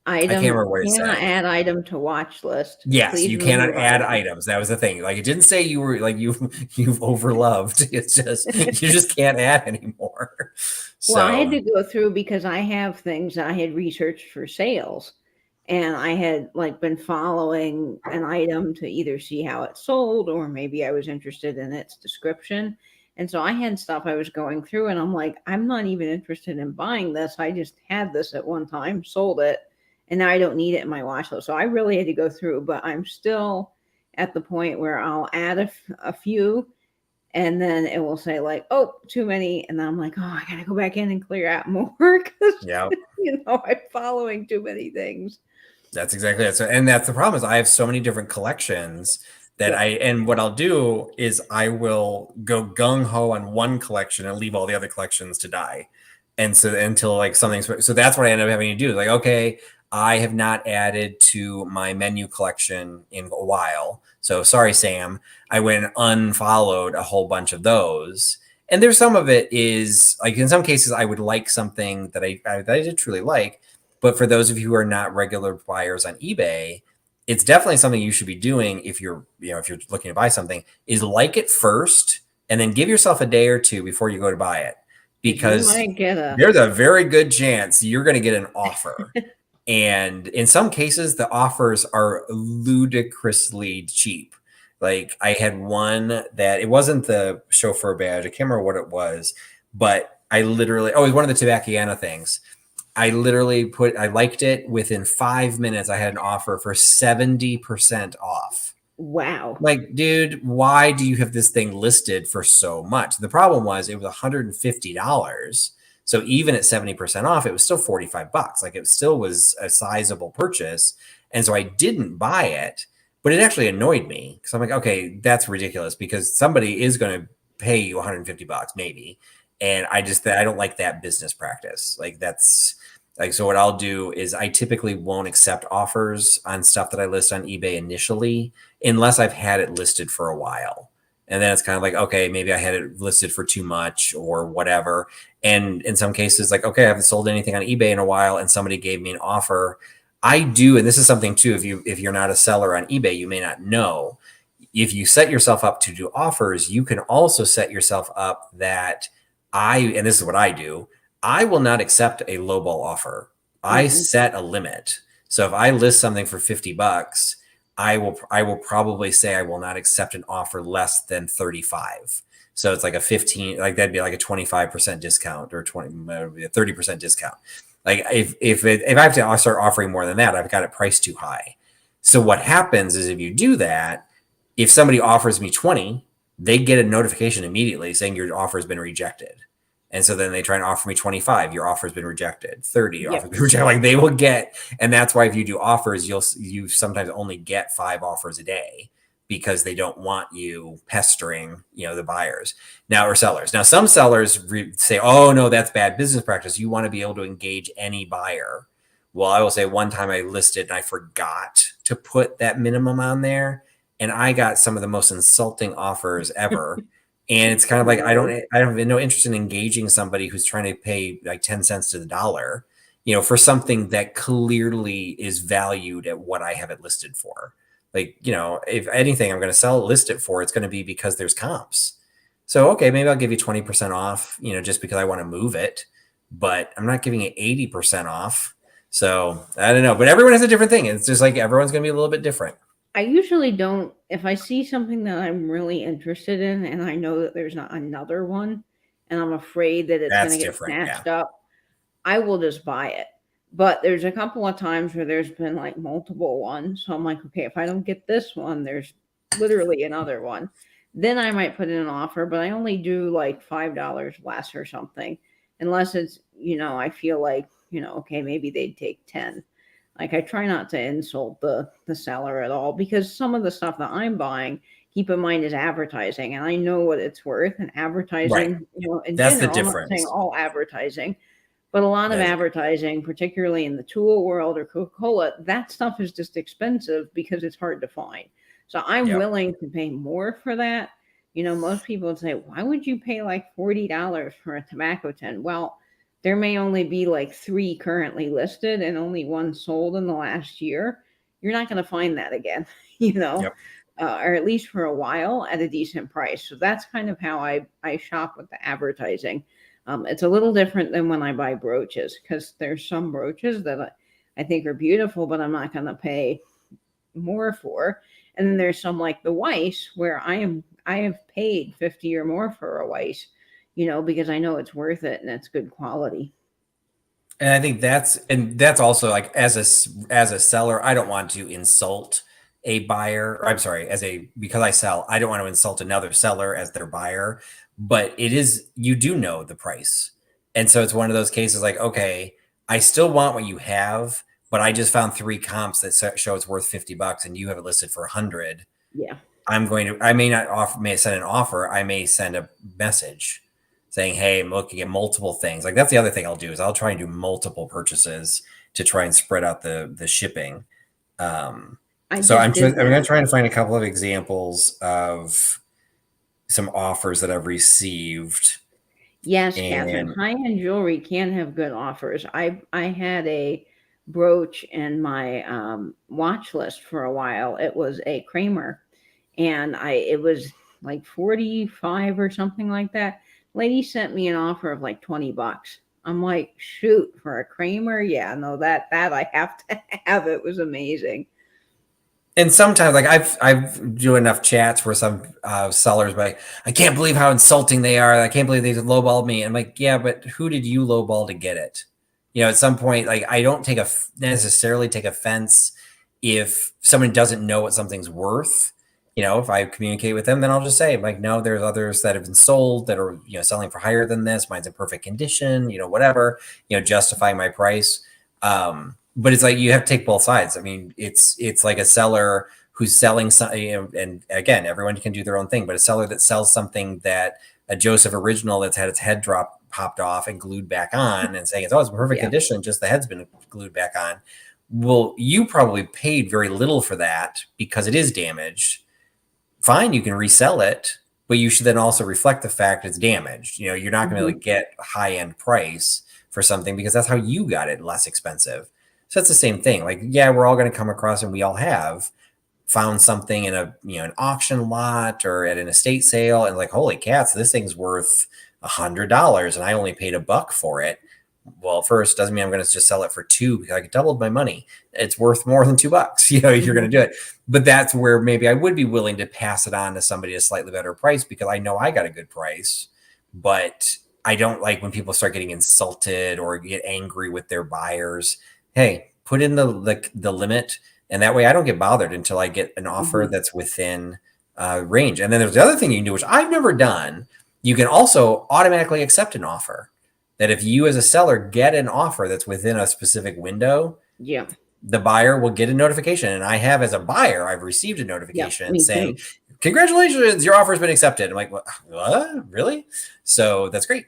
I can't Item, remember what it cannot said. add item to watch list. Yes, Please you cannot remove add item. items. That was the thing. Like it didn't say you were like you've overloved. It's just you just can't add anymore. Well, I had So to go through because I have things I had researched for sales. And I had like been following an item to either see how it sold or maybe I was interested in its description. And so I had stuff I was going through and I'm like, I'm not even interested in buying this. I just had this at one time, sold it, and now I don't need it in my watch list. So I really had to go through, but I'm still at the point where I'll add a few and then it will say like, oh, too many. And then I'm like, oh, I got to go back in and clear out more because, yeah, I'm following too many things. that's exactly it. So and that's the problem is I have so many different collections that Yeah. and what I'll do is I will go gung ho on one collection and leave all the other collections to die. And so until like something's so that's what I end up having to do. Like, okay, I have not added to my menu collection in a while. So sorry, Sam. I went and unfollowed a whole bunch of those. And there's some of it is like in some cases I would like something that that I did truly like. But for those of you who are not regular buyers on eBay, it's definitely something you should be doing if you're, if you're looking to buy something, is like it first and then give yourself a day or two before you go to buy it. Because you Because might get there's a very good chance you're going to get an offer. And in some cases, the offers are ludicrously cheap. Like I had one that it wasn't the chauffeur badge. I can't remember what it was, but I literally, oh, it was one of the Tobacco things. I liked it. Within 5 minutes, I had an offer for 70% off. wow. Like, dude, why do you have this thing listed for so much? The problem was it was $150. So even at 70% off, it was still $45. Like it still was a sizable purchase. And so I didn't buy it, but it actually annoyed me because I'm like, okay, that's ridiculous because somebody is going to pay you $150 maybe. And I don't like that business practice. Like that's like, so what I'll do is I typically won't accept offers on stuff that I list on eBay initially unless I've had it listed for a while. And then it's kind of like, okay, maybe I had it listed for too much or whatever. And in some cases, like, okay, I haven't sold anything on eBay in a while and somebody gave me an offer. I do, and this is something too, if you're not a seller on eBay, you may not know. If you set yourself up to do offers, you can also set yourself up that and this is what I do, I will not accept a lowball offer. I Mm-hmm. set a limit. So if I list something for $50, I will probably say I will not accept an offer less than 35. So it's like a 15, like that'd be like a 25% discount or 30% discount. Like if I have to start offering more than that, I've got it priced too high. So what happens is if you do that, if somebody offers me 20, they get a notification immediately saying your offer has been rejected. And so then they try and offer me 25, your offer's been rejected. 30, your offer's been rejected. Like they will get, and that's why if you do offers, you sometimes only get 5 offers a day because they don't want you pestering, the buyers now or sellers. Now, some sellers say, oh no, that's bad business practice. You want to be able to engage any buyer. Well, I will say one time I listed and I forgot to put that minimum on there. And I got some of the most insulting offers ever. And it's kind of like I don't have no interest in engaging somebody who's trying to pay like 10 cents to the dollar, for something that clearly is valued at what I have it listed for. Like, if anything I'm going to list it for, it's going to be because there's comps. So, okay, maybe I'll give you 20% off, just because I want to move it, but I'm not giving it 80% off. So I don't know, but everyone has a different thing. It's just like everyone's going to be a little bit different. I usually don't, if I see something that I'm really interested in and I know that there's not another one and I'm afraid that it's going That's to get different. snatched Yeah. up, I will just buy it. But there's a couple of times where there's been like multiple ones. So I'm like, okay, if I don't get this one, there's literally another one. Then I might put in an offer, but I only do like $5 less or something. Unless it's, I feel like okay, maybe they'd take 10. Like, I try not to insult the seller at all, because some of the stuff that I'm buying, keep in mind, is advertising, and I know what it's worth. And Right. advertising, in That's the general, I'm not saying difference. all advertising, but a lot of That's advertising, particularly in the tool world or Coca-Cola, that stuff is just expensive because it's hard to find. So I'm Yep. willing to pay more for that. Most people would say, why would you pay like $40 for a tobacco tin? Well, there may only be like 3 currently listed and only 1 sold in the last year. You're not going to find that again, Yep. or at least for a while at a decent price. So that's kind of how I shop with the advertising. It's a little different than when I buy brooches, because there's some brooches that I think are beautiful, but I'm not going to pay more for. And then there's some like the Weiss, where I have paid 50 or more for a Weiss, because I know it's worth it and it's good quality. And I think that's also like, as a seller, I don't want to insult a buyer. Or I'm sorry, because I sell, I don't want to insult another seller as their buyer. But you do know the price, and so it's one of those cases like, okay, I still want what you have, but I just found 3 comps that show it's worth $50, and you have it listed for 100. Yeah. I may not may send an offer. I may send a message saying, hey, I'm looking at multiple things. Like, that's the other thing I'll do, is I'll try and do multiple purchases to try and spread out the shipping. I So just did I'm going to that. try and find a couple of examples of some offers that I've received. Yes, Catherine. And High-end jewelry can have good offers. I had a brooch in my watch list for a while. It was a Kramer, and it was like 45 or something like that. Lady sent me an offer of like $20. I'm like, shoot, for a Kramer? Yeah, no, that I have to have. It was amazing. sometimes, like, I've do enough chats where some sellers like, I can't believe how insulting they are. I can't believe they lowballed me. I'm like, yeah, but who did you lowball to get it? At some point, like, I don't necessarily take offense if someone doesn't know what something's worth. If I communicate with them, then I'll just say, like, no, there's others that have been sold that are, selling for higher than this. Mine's in perfect condition, whatever, justifying my price. But it's like, you have to take both sides. I mean, it's like a seller who's selling something, and again, everyone can do their own thing, but a seller that sells something that a Joseph original that's had its head popped off and glued back on, and saying it's in perfect Yeah. condition, just the head's been glued back on. Well, you probably paid very little for that because it is damaged. Fine, you can resell it, but you should then also reflect the fact it's damaged. You're not going to Mhm. get a high-end price for something because that's how you got it less expensive. So it's the same thing. Like, yeah, we're all going to come across, and we all have found something in an auction lot or at an estate sale, and like, holy cats, this thing's worth $100, and I only paid $1 for it. Well, first, doesn't mean I'm going to just sell it for $2 because I doubled my money. It's worth more than $2. You're going to do it. But that's where maybe I would be willing to pass it on to somebody at a slightly better price because I know I got a good price. But I don't like when people start getting insulted or get angry with their buyers. Hey, put in the limit, and that way I don't get bothered until I get an offer Mhm. that's within range. And then there's the other thing you can do, which I've never done. You can also automatically accept an offer. That if you as a seller get an offer that's within a specific window, Yeah. the buyer will get a notification. And I have, as a buyer, I've received a Yeah. notification Me saying, too. congratulations, your offer has been accepted. I'm like, what? Really? So that's great.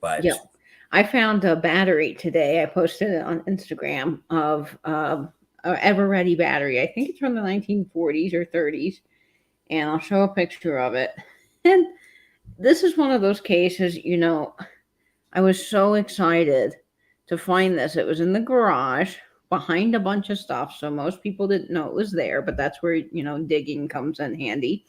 Yeah. But I found a battery today. I posted it on Instagram of a ever-ready battery. I think it's from the 1940s or 30s, and I'll show a picture of it. And this is one of those cases, I was so excited to find this. It was in the garage behind a bunch of stuff, so most people didn't know it was there, but that's where, digging comes in handy.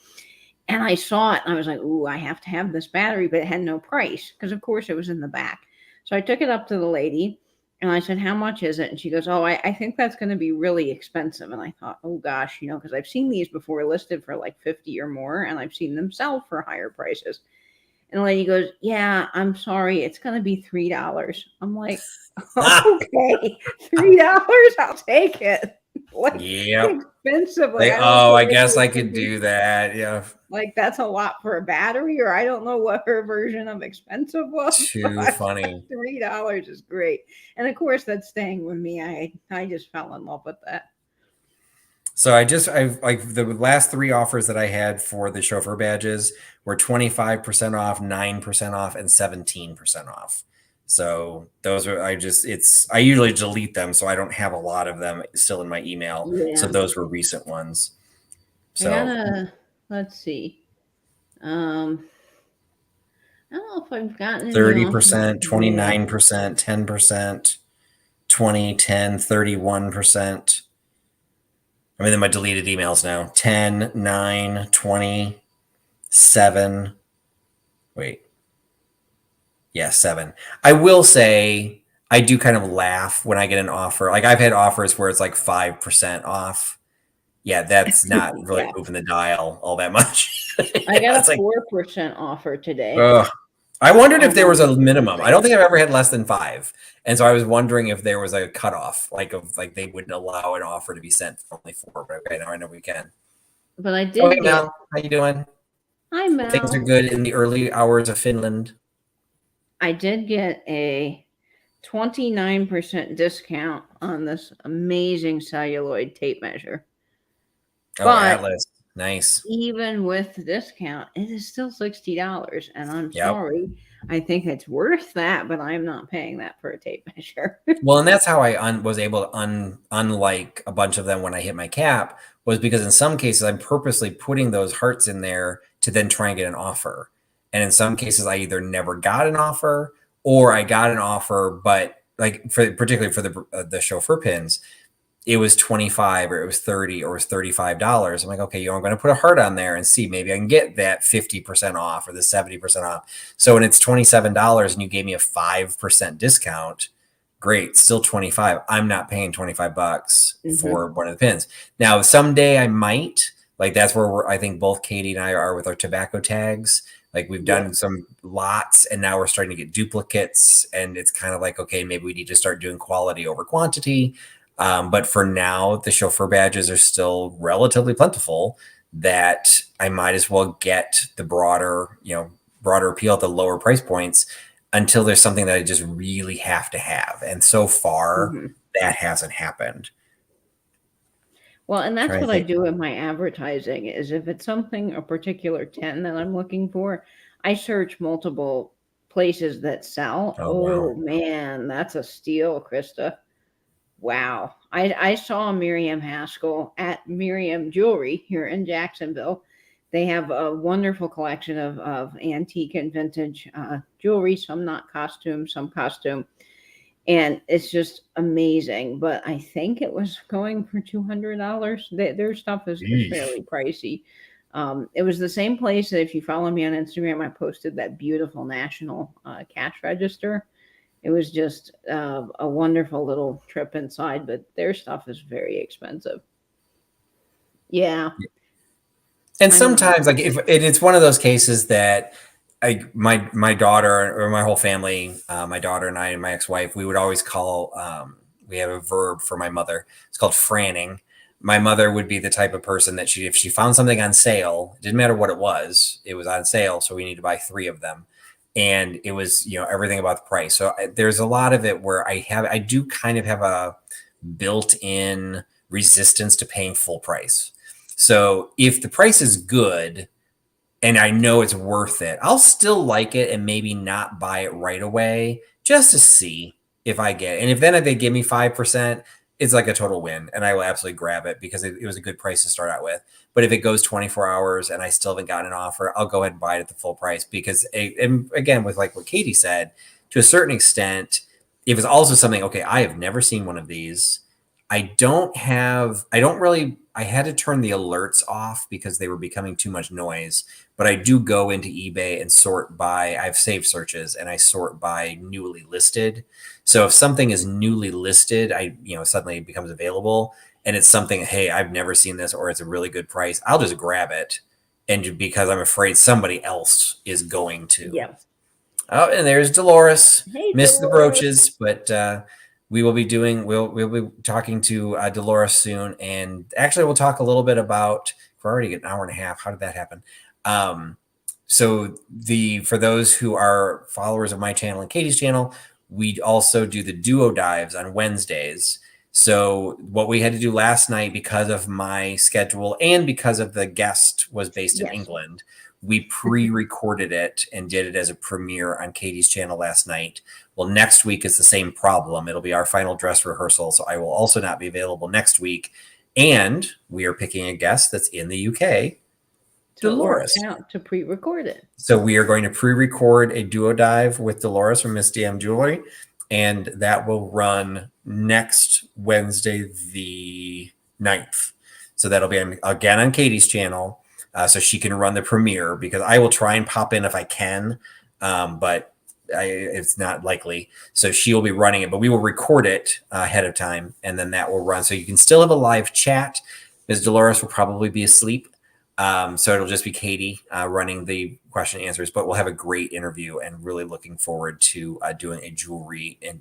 And I saw it and I was like, ooh, I have to have this battery, but it had no price because, of course, it was in the back. So I took it up to the lady and I said, how much is it? And she goes, oh, I think that's going to be really expensive. And I thought, oh, gosh, because I've seen these before listed for like 50 or more, and I've seen them sell for higher prices. And the lady goes, yeah, I'm sorry. It's going to be $3. I'm like, okay, $3. I'll take it. like Yep. expensive. Like They, I don't oh, know I what guess they're I could thinking. do that. Yeah. Like that's a lot for a battery, or I don't know what her version of expensive was, Too but funny. $3 is great. And of course, that's staying with me. I just fell in love with that. So I've like the last 3 offers that I had for the chauffeur badges were 25% off, 9% off, and 17% off. So those are, I usually delete them, so I don't have a lot of them still in my email. So Yeah, those were recent ones. I So gotta. Let's see. I don't know if I've gotten any offers 30%, today. 29%, 10%, 20, 10, 31%. I mean, in my deleted emails now, 10, 9, 20, 7. Wait. Yeah, 7. I will say I do kind of laugh when I get an offer. Like I've had offers where it's like 5% off. Yeah, that's not really Yeah, moving the dial all that much. I got It's a like, 4% offer today. ugh. I wondered if there was Um, a minimum. I don't think I've ever had less than 5. And so I was wondering if there was a cutoff, like of like they wouldn't allow an offer to be sent for only 4. But okay, now I know we can. but I Oh, hey, did get. Mel, how you doing? Hi, Things are Mel. good in the early hours of Finland. I did get a 29% discount on this amazing celluloid tape measure. Oh, But Atlas, nice. even with the discount, it is still $60. And I'm Yep. sorry, I think it's worth that, but I'm not paying that for a tape measure. Well, and that's how I was able to unlike a bunch of them when I hit my cap, was because in some cases I'm purposely putting those hearts in there to then try and get an offer. And in some cases I either never got an offer or I got an offer, but like particularly for the chauffeur pins, it was 25 or it was 30 or it was $35. I'm like, okay, I'm going to put a heart on there and see, maybe I can get that 50% off or the 70% off. So when it's $27 and you gave me a 5% discount, great, still 25. I'm not paying 25 bucks for one of the pins. Now, someday I might, like that's where I think both Katie and I are with our tobacco tags. Like we've Yep. done some lots and now we're starting to get duplicates, and it's kind of like, okay, maybe we need to start doing quality over quantity. But for now, the chauffeur badges are still relatively plentiful, that I might as well get the broader appeal at the lower price points until there's something that I just really have to have. And so far, Mm-hmm. that hasn't happened. Well, and that's Trying to what I think. do in my advertising is if it's something, a particular 10 that I'm looking for, I search multiple places that sell. Oh, Oh wow. man, that's a steal, Krista. Wow. I saw Miriam Haskell at Miriam Jewelry here in Jacksonville. They have a wonderful collection of antique and vintage jewelry, some not costume, some costume. And it's just amazing. But I think it was going for $200. Their stuff is Yeesh. fairly pricey. It was the same place that if you follow me on Instagram, I posted that beautiful national cash register. It was just a wonderful little trip inside, but their stuff is very expensive. Yeah, And I'm not. sometimes, like if it's one of those cases that my daughter or my whole family, my daughter and I and my ex-wife, we would always call. We have a verb for my mother. It's called franning. My mother would be the type of person that if she found something on sale, it didn't matter what it was on sale, so we need to buy 3 of them, and it was everything about the price. So there's a lot of it where I do kind of have a built-in resistance to paying full price. So if the price is good and I know it's worth it, I'll still like it and maybe not buy it right away just to see if I get it. And if they give me 5%, it's like a total win and I will absolutely grab it because it was a good price to start out with. But if it goes 24 hours and I still haven't gotten an offer, I'll go ahead and buy it at the full price because, and again, with like what Katie said, to a certain extent, if it's also something, okay, I have never seen one of these. I had to turn the alerts off because they were becoming too much noise, but I do go into eBay and sort by, I've saved searches and I sort by newly listed. So if something is newly listed, suddenly it becomes available and it's something, hey, I've never seen this, or it's a really good price, I'll just grab it. And because I'm afraid somebody else is going to. Yeah. Oh, and there's Dolores. Hey, Missed the Dolores. brooches, but we will be doing, we'll be talking to Dolores soon. And actually we'll talk a little bit about, we're already at an hour and a half. How did that happen? So for those who are followers of my channel and Katie's channel, we also do the duo dives on Wednesdays. So what we had to do last night, because of my schedule and because of the guest was based in England, we pre-recorded it and did it as a premiere on Katie's channel last night. Well, next week is the same problem. It'll be our final dress rehearsal. So I will also not be available next week. And we are picking a guest that's in the UK, Dolores. Out to pre-record it. So we are going to pre-record a duo dive with Dolores from Miss DM Jewelry. And that will run next Wednesday, the 9th. So that'll be again on Katie's channel. So she can run the premiere, because I will try and pop in if I can, but it's not likely. So she will be running it, but we will record it ahead of time, and then that will run. So you can still have a live chat. Ms. Dolores will probably be asleep. So it'll just be Katie running the question and answers, but we'll have a great interview, and really looking forward to doing a jewelry and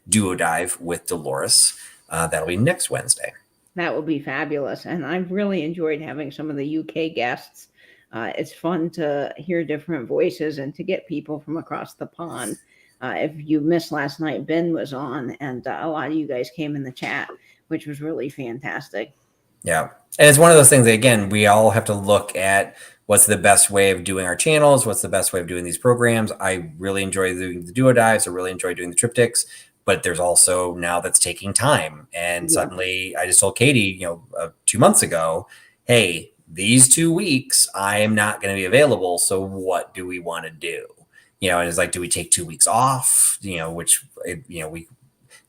duo dive with Dolores. That'll be next Wednesday. That will be fabulous. And I've really enjoyed having some of the UK guests. It's fun to hear different voices and to get people from across the pond. If you missed last night, Ben was on, and a lot of you guys came in the chat, which was really fantastic. Yeah. And it's one of those things that, again, we all have to look at what's the best way of doing our channels, what's the best way of doing these programs. I really enjoy doing the duo dives. I really enjoy doing the triptychs. But there's also now that's taking time. And suddenly I just told Katie, 2 months ago, hey, these 2 weeks, I am not going to be available. So what do we want to do? And it's like, do we take 2 weeks off? Do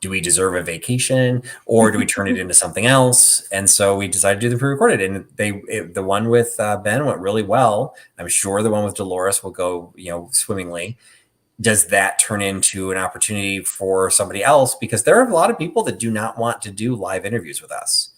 we deserve a vacation, or do we turn it into something else? And so we decided to do the pre-recorded, and the one with Ben went really well. I'm sure the one with Dolores will go, swimmingly. Does that turn into an opportunity for somebody else? Because there are a lot of people that do not want to do live interviews with us.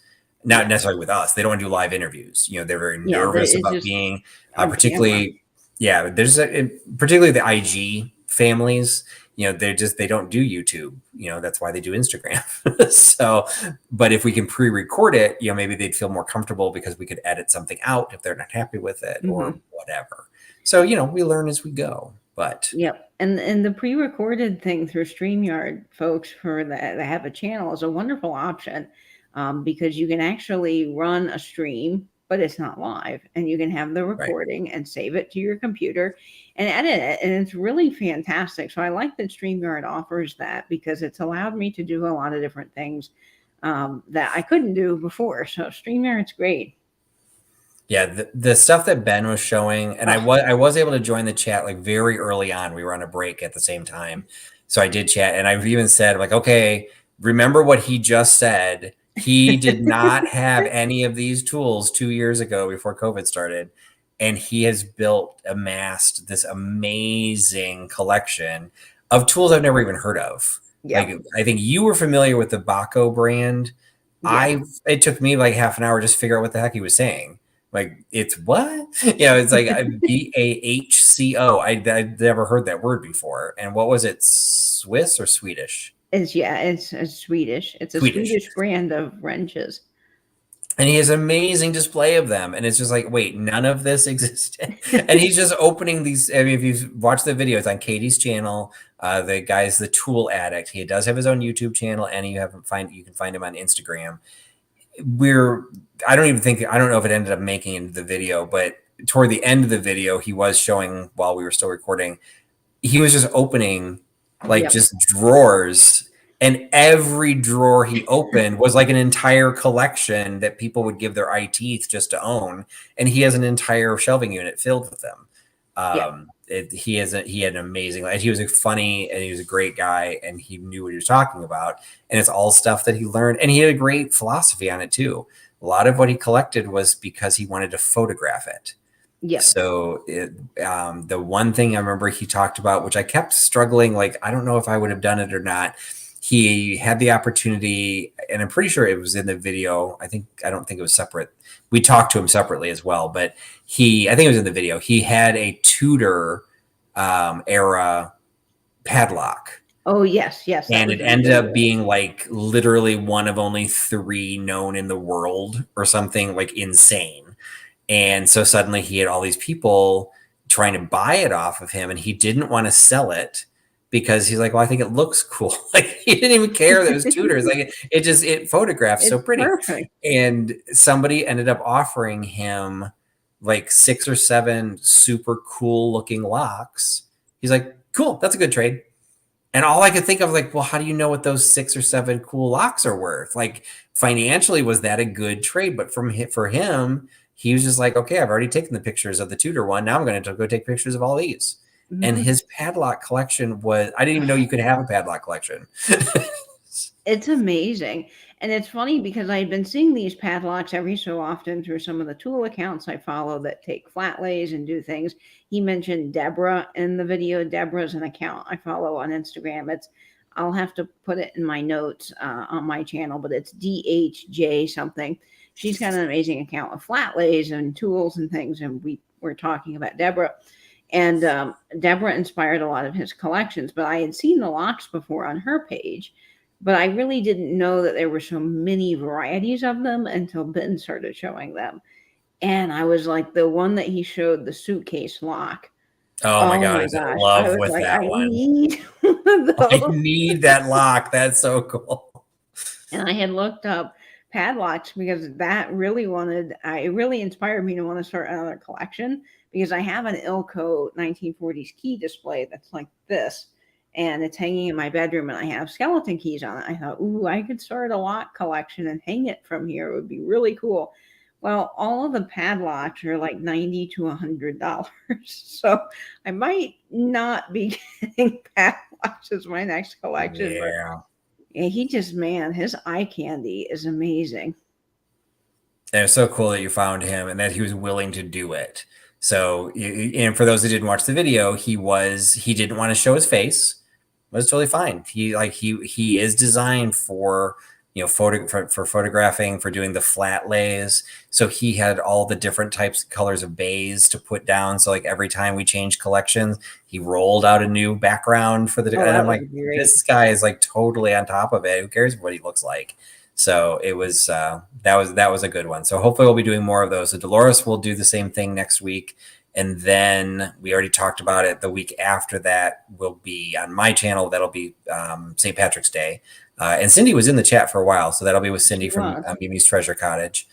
Not necessarily with us. They don't want to do live interviews. They're very nervous about being, particularly the IG families. They don't do YouTube. That's why they do Instagram. So, but if we can pre-record it, maybe they'd feel more comfortable, because we could edit something out if they're not happy with it or whatever. So, we learn as we go. But and the pre-recorded thing through StreamYard, folks, for that have a channel, is a wonderful option, because you can actually run a stream, but it's not live, and you can have the recording and save it to your computer and edit it, and it's really fantastic. So I like that StreamYard offers that, because it's allowed me to do a lot of different things that I couldn't do before. So StreamYard's great. Yeah, the stuff that Ben was showing, and I was able to join the chat like very early on. We were on a break at the same time, so I did chat, and I've even said, like, okay, remember what he just said. He did not have any of these tools 2 years ago before COVID started, and he has amassed this amazing collection of tools I've never even heard of. Like, I think you were familiar with the Baco brand. It took me like half an hour just to figure out what the heck he was saying. Like, it's what? It's like BAHCO. I'd never heard that word before. And what was it, Swiss or Swedish? It's Swedish. It's a Swedish brand of wrenches. And he has an amazing display of them. And it's just like, wait, none of this existed. And he's just opening these. I mean, if you've watched the video, it's on Katie's channel. The guy's the Tool Addict. He does have his own YouTube channel, and you can find him on Instagram. I don't know if it ended up making into the video, but toward the end of the video, he was showing, while we were still recording, he was just opening just drawers, and every drawer he opened was like an entire collection that people would give their eye teeth just to own. And he has an entire shelving unit filled with them. He had an amazing, he was funny, and he was a great guy, and he knew what he was talking about. And it's all stuff that he learned, and he had a great philosophy on it too. A lot of what he collected was because he wanted to photograph it. So the one thing I remember he talked about, which I kept struggling, like, I don't know if I would have done it or not. He had the opportunity, and I'm pretty sure it was in the video. I don't think it was separate. We talked to him separately as well, but I think it was in the video. He had a Tudor era padlock, Oh, yes, yes, that And was it really ended up good. being like literally one of only 3 known in the world or something like insane. And so suddenly he had all these people trying to buy it off of him, and he didn't want to sell it because he's like, well, I think it looks cool. Like he didn't even care that it was tutors. Like it photographs so It's pretty. perfect. And somebody ended up offering him like 6 or 7 super cool looking locks. He's like, cool, that's a good trade. And all I could think of, like, well, how do you know what those 6 or 7 cool locks are worth? Like, financially, was that a good trade? But for him, he was just like, okay, I've already taken the pictures of the Tudor one. Now I'm going to go take pictures of all these. And Mhm. his padlock collection was, I didn't even know you could have a padlock collection. It's amazing. And it's funny because I've been seeing these padlocks every so often through some of the tool accounts I follow that take flat lays and do things. He mentioned Deborah in the video. Deborah's an account I follow on Instagram. I'll have to put it in my notes on my channel, but it's DHJ something. She's got an amazing account with flat lays and tools and things. And we're talking about Deborah. And Deborah inspired a lot of his collections, but I had seen the locks before on her page. But I really didn't know that there were so many varieties of them until Ben started showing them. And I was like, the one that he showed, the suitcase lock. Oh my Oh God, my he's in gosh. I love was with like, that I one. need one of I those. need that lock. That's so cool. And I had looked up padlocks because it really inspired me to want to start another collection because I have an Ilco 1940s key display that's like this. And it's hanging in my bedroom, and I have skeleton keys on it. I thought, ooh, I could start a lock collection and hang it from here. It would be really cool. Well, all of the padlocks are like $90 to $100. So I might not be getting padlocks as my next collection, but Yeah. yeah, man, his eye candy is amazing. And it's so cool that you found him and that he was willing to do it. So, and for those that didn't watch the video, he didn't want to show his face. It was totally fine. He is designed for, for photographing, for doing the flat lays. So he had all the different types of colors of bays to put down. So like every time we changed collections, he rolled out a new background for the, Oh, and that I'm was like, great. this guy is like totally on top of it. Who cares what he looks like? So it was that was a good one. So hopefully we'll be doing more of those. So Dolores will do the same thing next week, and then we already talked about it. The week after that will be on my channel. That'll be St. Patrick's Day, and Cindy was in the chat for a while, so that'll be with Cindy She from was. Mimi's Treasure Cottage.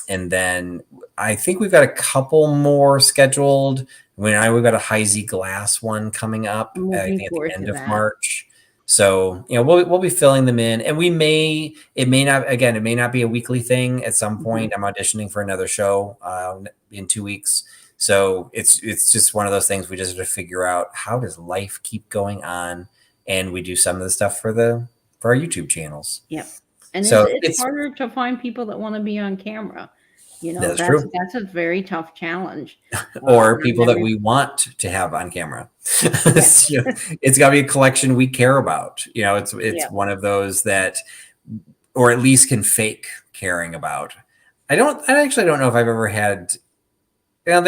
And then I think we've got a couple more scheduled. We've got a High Z Glass one coming up. I'm I looking think at the forward end to of that. March. So, we'll be filling them in, and it may not be a weekly thing at some Mhm. point. I'm auditioning for another show in 2 weeks. So it's just one of those things we just have to figure out, how does life keep going on? And we do some of the stuff for our YouTube channels. Yep. And So it's harder to find people that want to be on camera. that's true. That's a very tough challenge. Or Not people that every we want to have on camera. Yes. It's got to be a collection we care about. It's Yep. one of those that, or at least can fake caring about. I actually don't know if I've ever had. Yeah,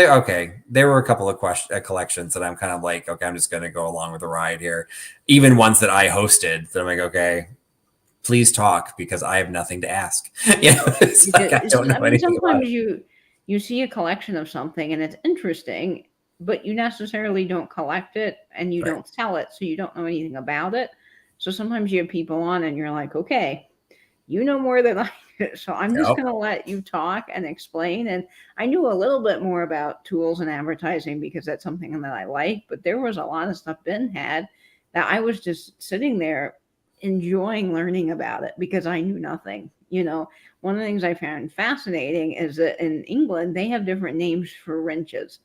there were a couple of collections that I'm kind of like, okay, I'm just going to go along with the ride here. Even ones that I hosted, that I'm like, okay, please talk because I have nothing to ask. It's like I don't know anything about Sometimes it. you see a collection of something and it's interesting, but you necessarily don't collect it and you Right. don't sell it, so you don't know anything about it. So sometimes you have people on and you're like, okay, you know more than I do, so I'm just Yep. going to let you talk and explain. And I knew a little bit more about tools and advertising because that's something that I like, but there was a lot of stuff Ben had that I was just sitting there enjoying learning about it because I knew nothing. One of the things I found fascinating is that in England, they have different names for wrenches.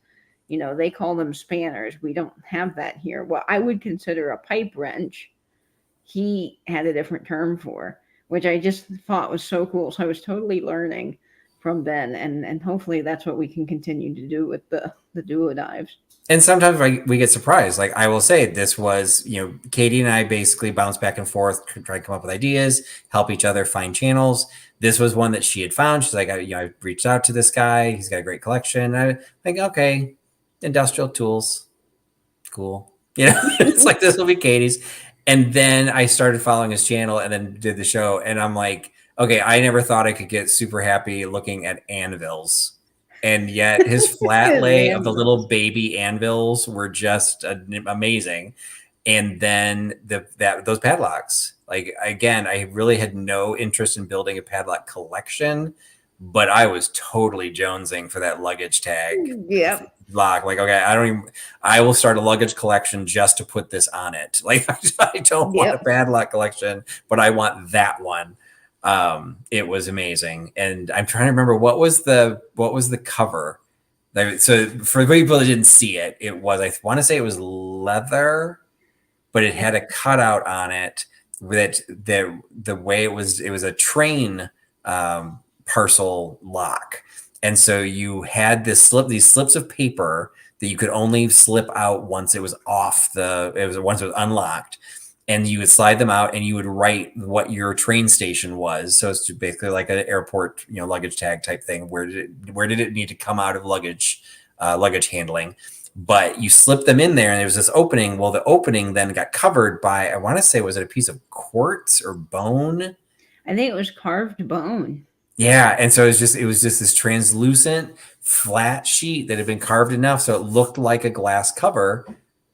They call them spanners. We don't have that here. What I would consider a pipe wrench, he had a different term for, which I just thought was so cool. So I was totally learning from Ben, and hopefully that's what we can continue to do with the duodives. And sometimes we get surprised. Like I will say, this was, Katie and I basically bounce back and forth, try to come up with ideas, help each other find channels. This was one that she had found. She's like, I reached out to this guy. He's got a great collection. I think, okay, industrial tools, cool. It's like, this will be Katie's. And then I started following his channel and then did the show. And I'm like, okay, I never thought I could get super happy looking at anvils. And yet his flat lay of the little baby anvils were just amazing. And then those padlocks, like, again, I really had no interest in building a padlock collection, but I was totally jonesing for that luggage tag Yep. lock. Like, okay, I will start a luggage collection just to put this on it. Like, I don't want a padlock collection, but I want that one. It was amazing. And I'm trying to remember what was the cover. So for the people that didn't see it, I want to say it was leather, but it had a cutout on it that the way it was a train parcel lock. And so you had these slips of paper that you could only slip out once it was once it was unlocked. And you would slide them out and you would write what your train station was. So it's basically like an airport, luggage tag type thing. Where did it need to come out of luggage handling? But you slip them in there and there was this opening. Well, the opening then got covered by, I want to say, was it a piece of quartz or bone? I think it was carved bone. Yeah. And so it was just this translucent flat sheet that had been carved enough so it looked like a glass cover,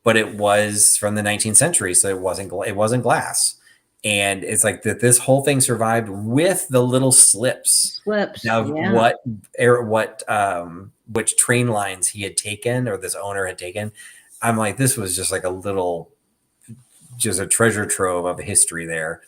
but it was from the 19th century. So it wasn't glass. And it's like that this whole thing survived with the little slips. Now, which train lines he had taken or this owner had taken. I'm like, this was just like just a treasure trove of history there.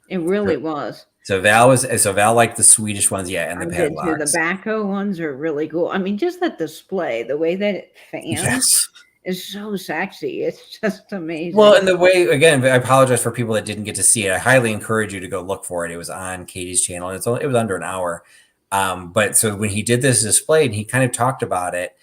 It really was. So Val liked the Swedish ones, and the padlocks. The Baco ones are really cool. I mean, just that display, the way that it fans is so sexy. It's just amazing. Well, and the way, again, I apologize for people that didn't get to see it. I highly encourage you to go look for it. It was on Katie's channel. And it was under an hour. But so when he did this display, and he kind of talked about it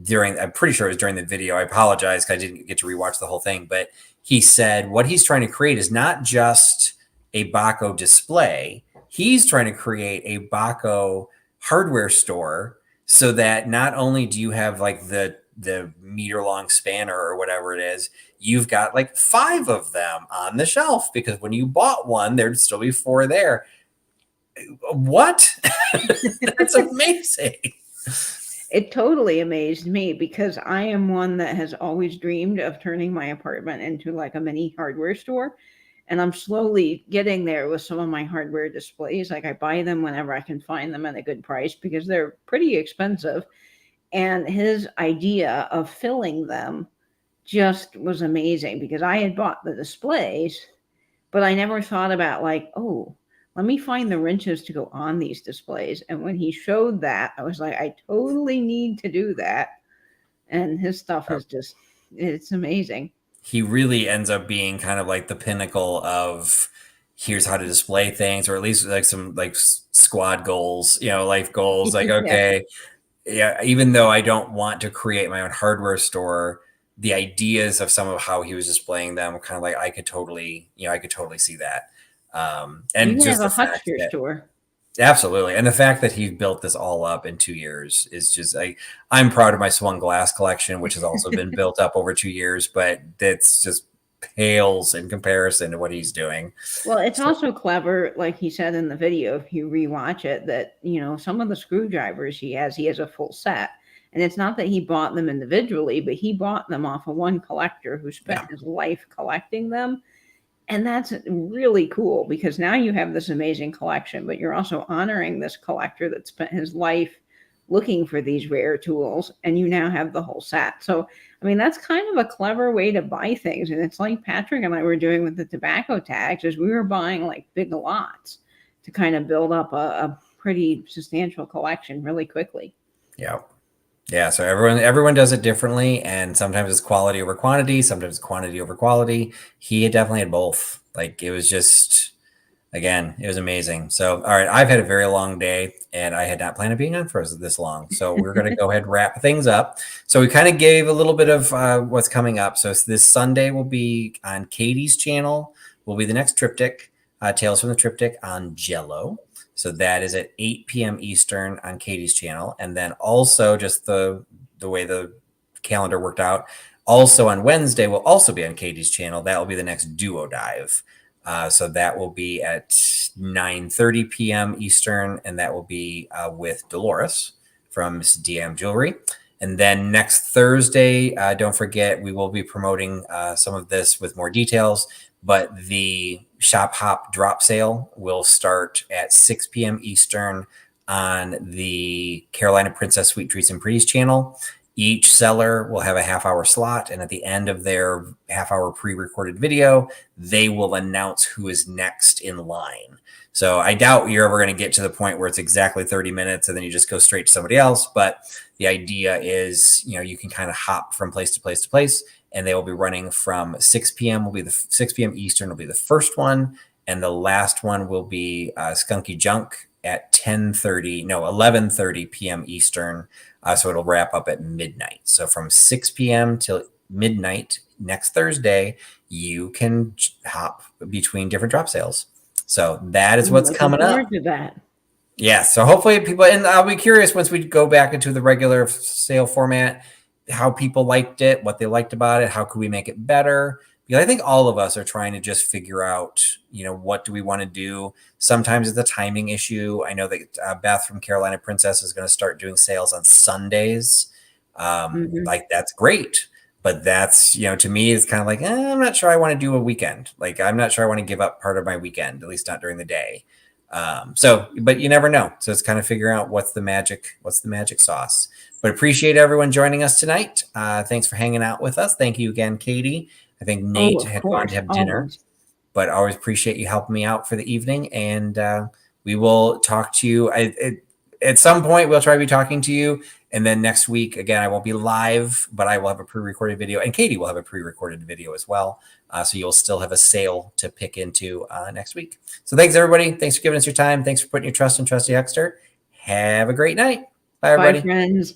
I'm pretty sure it was during the video. I apologize because I didn't get to rewatch the whole thing. But he said what he's trying to create is not just a Baco display. He's trying to create a Baco hardware store so that not only do you have like the meter-long spanner or whatever it is, you've got like 5 of them on the shelf because when you bought one, there'd still be 4 there. What? That's amazing. It totally amazed me because I am one that has always dreamed of turning my apartment into like a mini hardware store. And I'm slowly getting there with some of my hardware displays. Like I buy them whenever I can find them at a good price because they're pretty expensive. And his idea of filling them just was amazing because I had bought the displays, but I never thought about like, oh, let me find the wrenches to go on these displays. And when he showed that, I was like, I totally need to do that. And his stuff is just, it's amazing. He really ends up being kind of like the pinnacle of here's how to display things, or at least like some like squad goals, life goals. Like, okay, even though I don't want to create my own hardware store, the ideas of some of how he was displaying them kind of like I could totally see that. And you just have a huckster store. Absolutely. And the fact that he built this all up in 2 years is just like, I'm proud of my swung glass collection, which has also been built up over 2 years, but that's just pales in comparison to what he's doing. Well, it's also clever, like he said in the video, if you rewatch it, that, some of the screwdrivers he has a full set. And it's not that he bought them individually, but he bought them off of one collector who spent his life collecting them. And that's really cool because now you have this amazing collection, but you're also honoring this collector that spent his life looking for these rare tools, and you now have the whole set. So, I mean, that's kind of a clever way to buy things. And it's like Patrick and I were doing with the tobacco tags, is we were buying like big lots to kind of build up a pretty substantial collection really quickly. Yeah. Yeah, so everyone does it differently, and sometimes it's quality over quantity, sometimes it's quantity over quality. He definitely had both. Like, it was just, again, it was amazing. So, all right, I've had a very long day, and I had not planned on being on for this long. So we're going to go ahead and wrap things up. So we kind of gave a little bit of what's coming up. So this Sunday will be on Katie's channel, will be the next triptych, Tales from the Triptych on Jello. So that is at 8 p.m. Eastern on Katie's channel. And then also just the way the calendar worked out, Also on Wednesday, will also be on Katie's channel. That will be the next duo dive. So that will be at 9:30 p.m. Eastern, and that will be with Dolores from Miss DM Jewelry. And then next Thursday, don't forget, we will be promoting some of this with more details, but the Shop Hop drop sale will start at 6 p.m. Eastern on the Carolina Princess Sweet Treats and Pretties channel. Each seller will have a half-hour slot, and at the end of their half-hour pre-recorded video, they will announce who is next in line. So I doubt you're ever going to get to the point where it's exactly 30 minutes and then you just go straight to somebody else. But the idea is, you can kind of hop from place to place to place, and they will be running from 6 p.m. will be the 6 p.m. Eastern will be the first one, and the last one will be Skunky Junk at 11:30 p.m. Eastern. So it'll wrap up at midnight. So from 6 p.m. till midnight next Thursday, you can hop between different drop sales. So that is what's coming up. To that. Yeah. So hopefully people, and I'll be curious once we go back into the regular sale format, how people liked it, what they liked about it, how could we make it better? Because I think all of us are trying to just figure out, what do we want to do? Sometimes it's a timing issue. I know that Beth from Carolina Princess is going to start doing sales on Sundays. Like, that's great. But that's, to me, it's kind of like, I'm not sure I want to do a weekend. Like, I'm not sure I want to give up part of my weekend, at least not during the day. But you never know. So it's kind of figuring out what's the magic sauce. But appreciate everyone joining us tonight. Thanks for hanging out with us. Thank you again, Katie. I think Nate had gone to have dinner, but I always appreciate you helping me out for the evening. And we will talk to you at some point. We'll try to be talking to you. And then next week, again, I won't be live, but I will have a pre-recorded video, and Katie will have a pre-recorded video as well. So you'll still have a sale to pick into next week. So thanks, everybody. Thanks for giving us your time. Thanks for putting your trust in Trusty Huckster. Have a great night. Bye, everybody. Bye, friends.